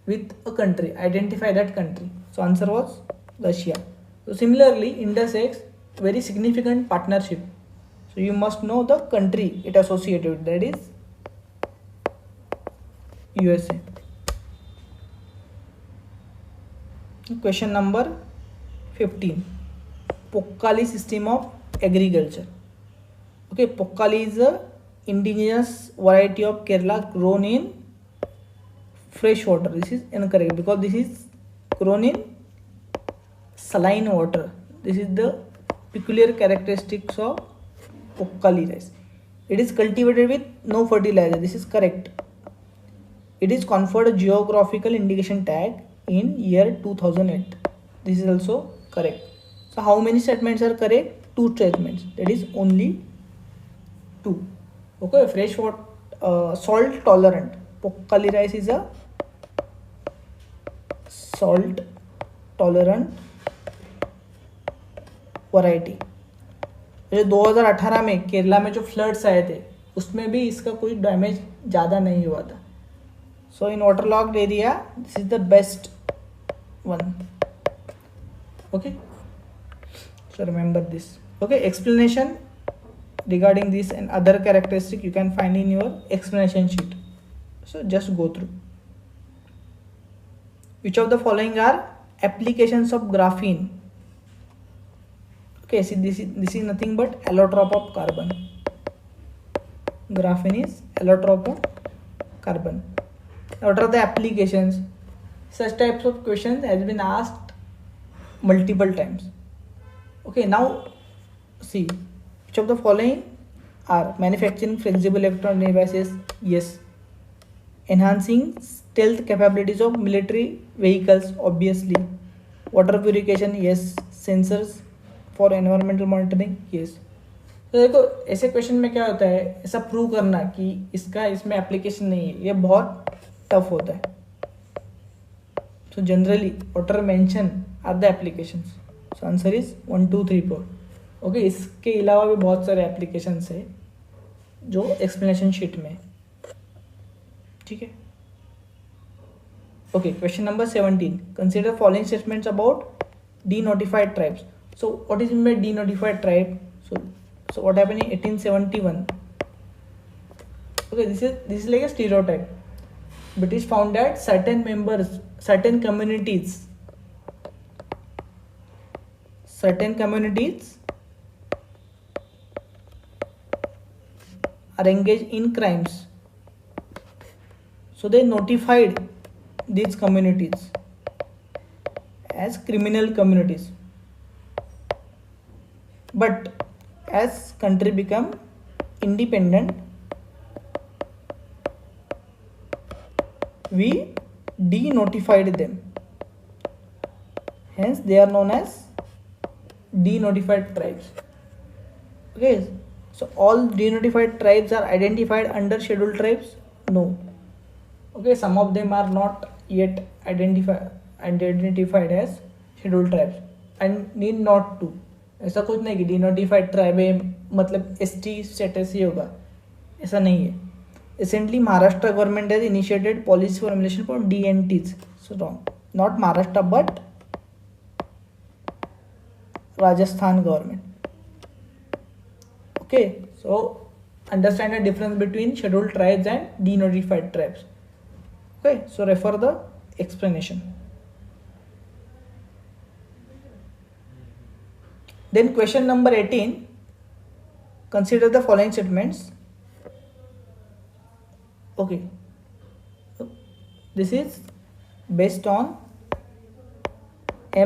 with a country. Identify that country. So answer was Russia. So similarly, Indus X, very significant partnership. So you must know the country it associated with, that is USA. Question number 15. Pokkali system of agriculture. Okay, Pokkali is a indigenous variety of Kerala grown in fresh water. This is incorrect because this is grown in saline water. This is the peculiar characteristics of Pokkali rice. It is cultivated with no fertilizer. This is correct. It is conferred a geographical indication tag in year 2008. This is also correct. So how many statements are correct? 2 statements. That is only 2. Okay, fresh water, salt tolerant. Pokkali rice is a salt tolerant variety. 2018 में केरला में जो floods आए थे उसमें भी इसका कोई damage ज़्यादा नहीं हुआ था. So in water locked area this is the best one. Okay, so remember this. Okay, explanation regarding this and other characteristic you can find in your explanation sheet. So just go through. Which of the following are applications of graphene? Okay, see this is nothing but allotrope of carbon. Graphene is allotrope of carbon. Now, what are the applications? Such types of questions has been asked multiple times. Okay, now see, which of the following are manufacturing flexible electronic devices? Yes. Enhancing stealth capabilities of military vehicles? Obviously. Water purification? Yes. Sensors for environmental monitoring? Yes. तो देखो ऐसे question में क्या होता है, ऐसा prove करना कि इसका इसमें एप्लीकेशन नहीं है, ये बहुत टफ होता है. So generally what are mentioned are the applications. So answer is 1 2 3 4. Okay, इसके अलावा भी बहुत सारे एप्लीकेशंस है जो एक्सप्लेनेशन शीट में. ठीक है. Okay, question number 17. Consider following statements about denotified tribes. So what is mean by denotified tribe? So what happened in 1871? Okay, this is like a stereotype, but it is found that certain communities are engaged in crimes, so they notified these communities as criminal communities. But as country become independent, we denotified them, hence they are known as denotified tribes. Okay, so all denotified tribes are identified under scheduled tribes? No. Okay, some of them are not yet identified as scheduled tribes and need not to. ऐसा कुछ नहीं कि denotified tribe है मतलब ST status ही होगा, ऐसा नहीं है. Recently Maharashtra government has initiated policy formulation for DNTs. So wrong, not Maharashtra but Rajasthan government. Okay, so understand the difference between scheduled tribes and denotified tribes. Okay, so refer the explanation. Then question number 18, consider the following statements. Okay, this is based on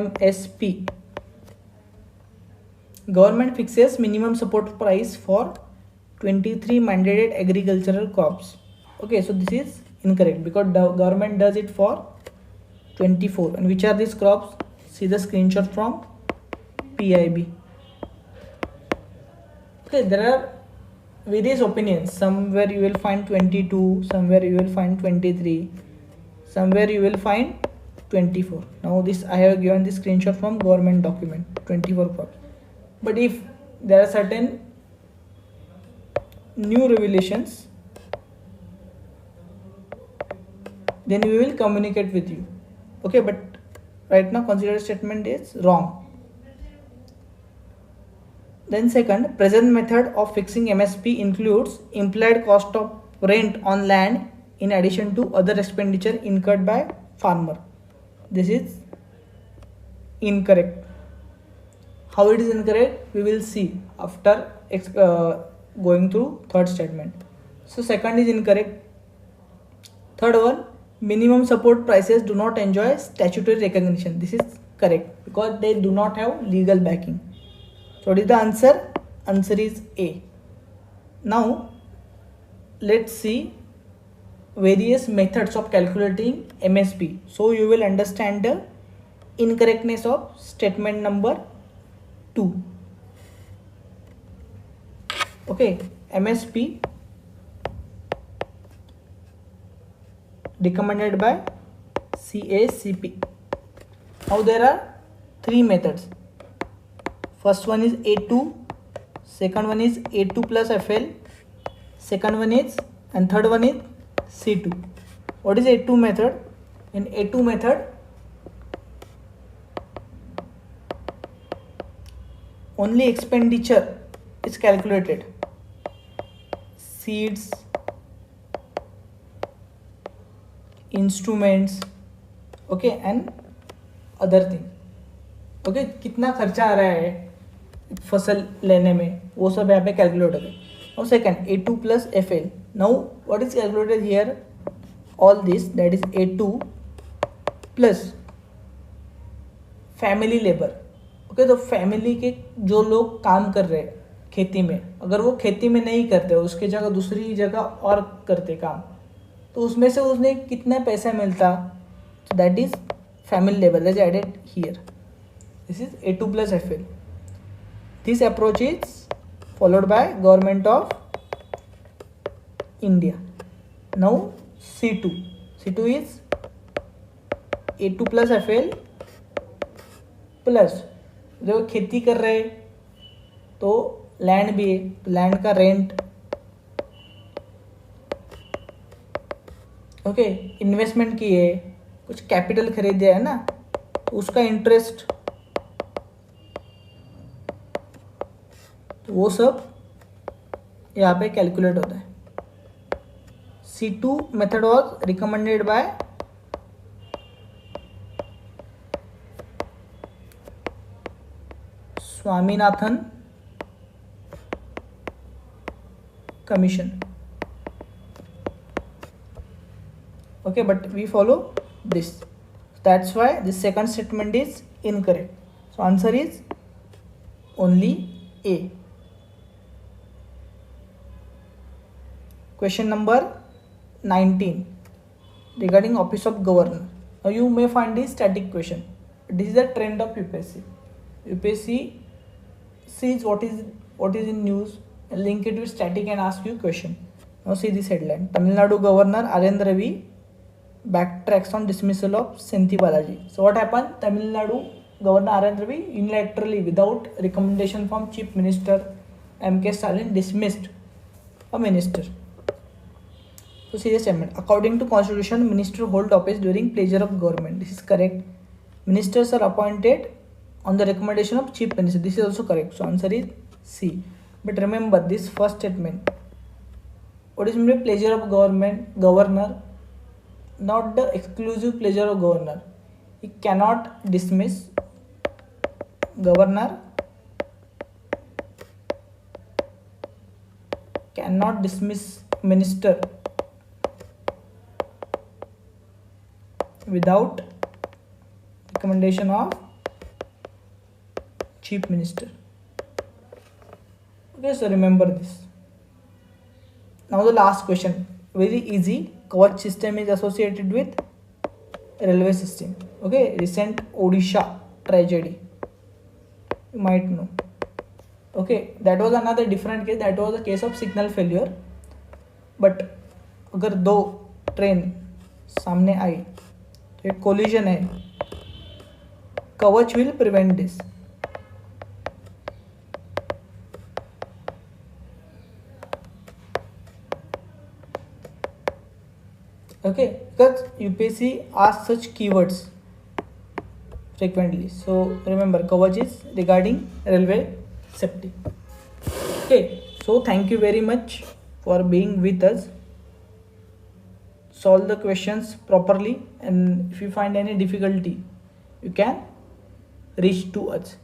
MSP. Government fixes minimum support price for 23 mandated agricultural crops. Okay, so this is incorrect because the government does it for 24. And which are these crops? See the screenshot from PIB. Okay, there are various opinions. Somewhere you will find 22, somewhere you will find 23, somewhere you will find 24. Now this I have given the screenshot from government document, 24 crops. But if there are certain new revelations, then we will communicate with you. Okay, but right now considered statement is wrong. Then second, present method of fixing MSP includes implied cost of rent on land in addition to other expenditure incurred by farmer. This is incorrect. How it is incorrect we will see after going through third statement. So second is incorrect. Third one, minimum support prices do not enjoy statutory recognition. This is correct because they do not have legal backing. So what is the answer? Answer is A. Now let's see various methods of calculating MSP. So you will understand the incorrectness of statement number 2. Okay, MSP recommended by CACP. Now there are 3 methods. First one is A2, second one is A2 plus FL, second one is and third one is C2. What is A2 method? In A2 method, only expenditure is calculated. Seeds, instruments, okay, and other thing. Okay, कितना खर्चा आ रहा है फसल लेने में, वो सब यहाँ पे कैलकुलेट होते हैं. Now second A2 plus FL. Now what is calculated here? All this, that is A2 plus family labour. Okay, तो फैमिली के जो लोग काम कर रहे हैं खेती में, अगर वो खेती में नहीं करते, उसकी जगह दूसरी जगह और करते काम, तो उसमें से उसने कितना पैसा मिलता, so that is family labor that is added here. This is A2 plus FL. This approach is followed by government of India. Now C2. C2 is A2 plus FL plus जो खेती कर रहे तो लैंड भी है, तो land का rent. Okay, investment की है, कुछ कैपिटल खरीदा है ना, तो उसका इंटरेस्ट, तो वो सब यहाँ पे कैलकुलेट होता है. C2 method was recommended by Swaminathan commission. Okay, but we follow this. That's why the second statement is incorrect. So answer is only A. Question number 19 regarding office of governor. Now you may find this static question. This is the trend of UPSC. UPSC sees what is in news and link it with static and ask you question. Now see this headline: Tamil Nadu Governor Arendra Ravi backtracks on dismissal of Senthi Balaji. So what happened? Tamil Nadu Governor Arendra Ravi unilaterally, without recommendation from Chief Minister M.K. Stalin, dismissed a minister. So see the statement: according to Constitution, minister hold office during pleasure of government. This is correct. Ministers are appointed on the recommendation of Chief Minister. This is also correct. So answer is C. But remember this first statement. What is meant by pleasure of governor? Not the exclusive pleasure of governor. He cannot dismiss governor, cannot dismiss minister without recommendation of Chief Minister. Okay, so remember this. Now the last question, very easy. Kavach system is associated with railway system. Okay, recent Odisha tragedy, you might know. Okay, that was another different case. That was a case of signal failure. But अगर दो train सामने आई तो एक collision है, कवच will prevent this. Okay, because UPSC asks such keywords frequently. So remember, Kavach is regarding railway safety. Okay, so thank you very much for being with us. Solve the questions properly, and if you find any difficulty, you can reach to us.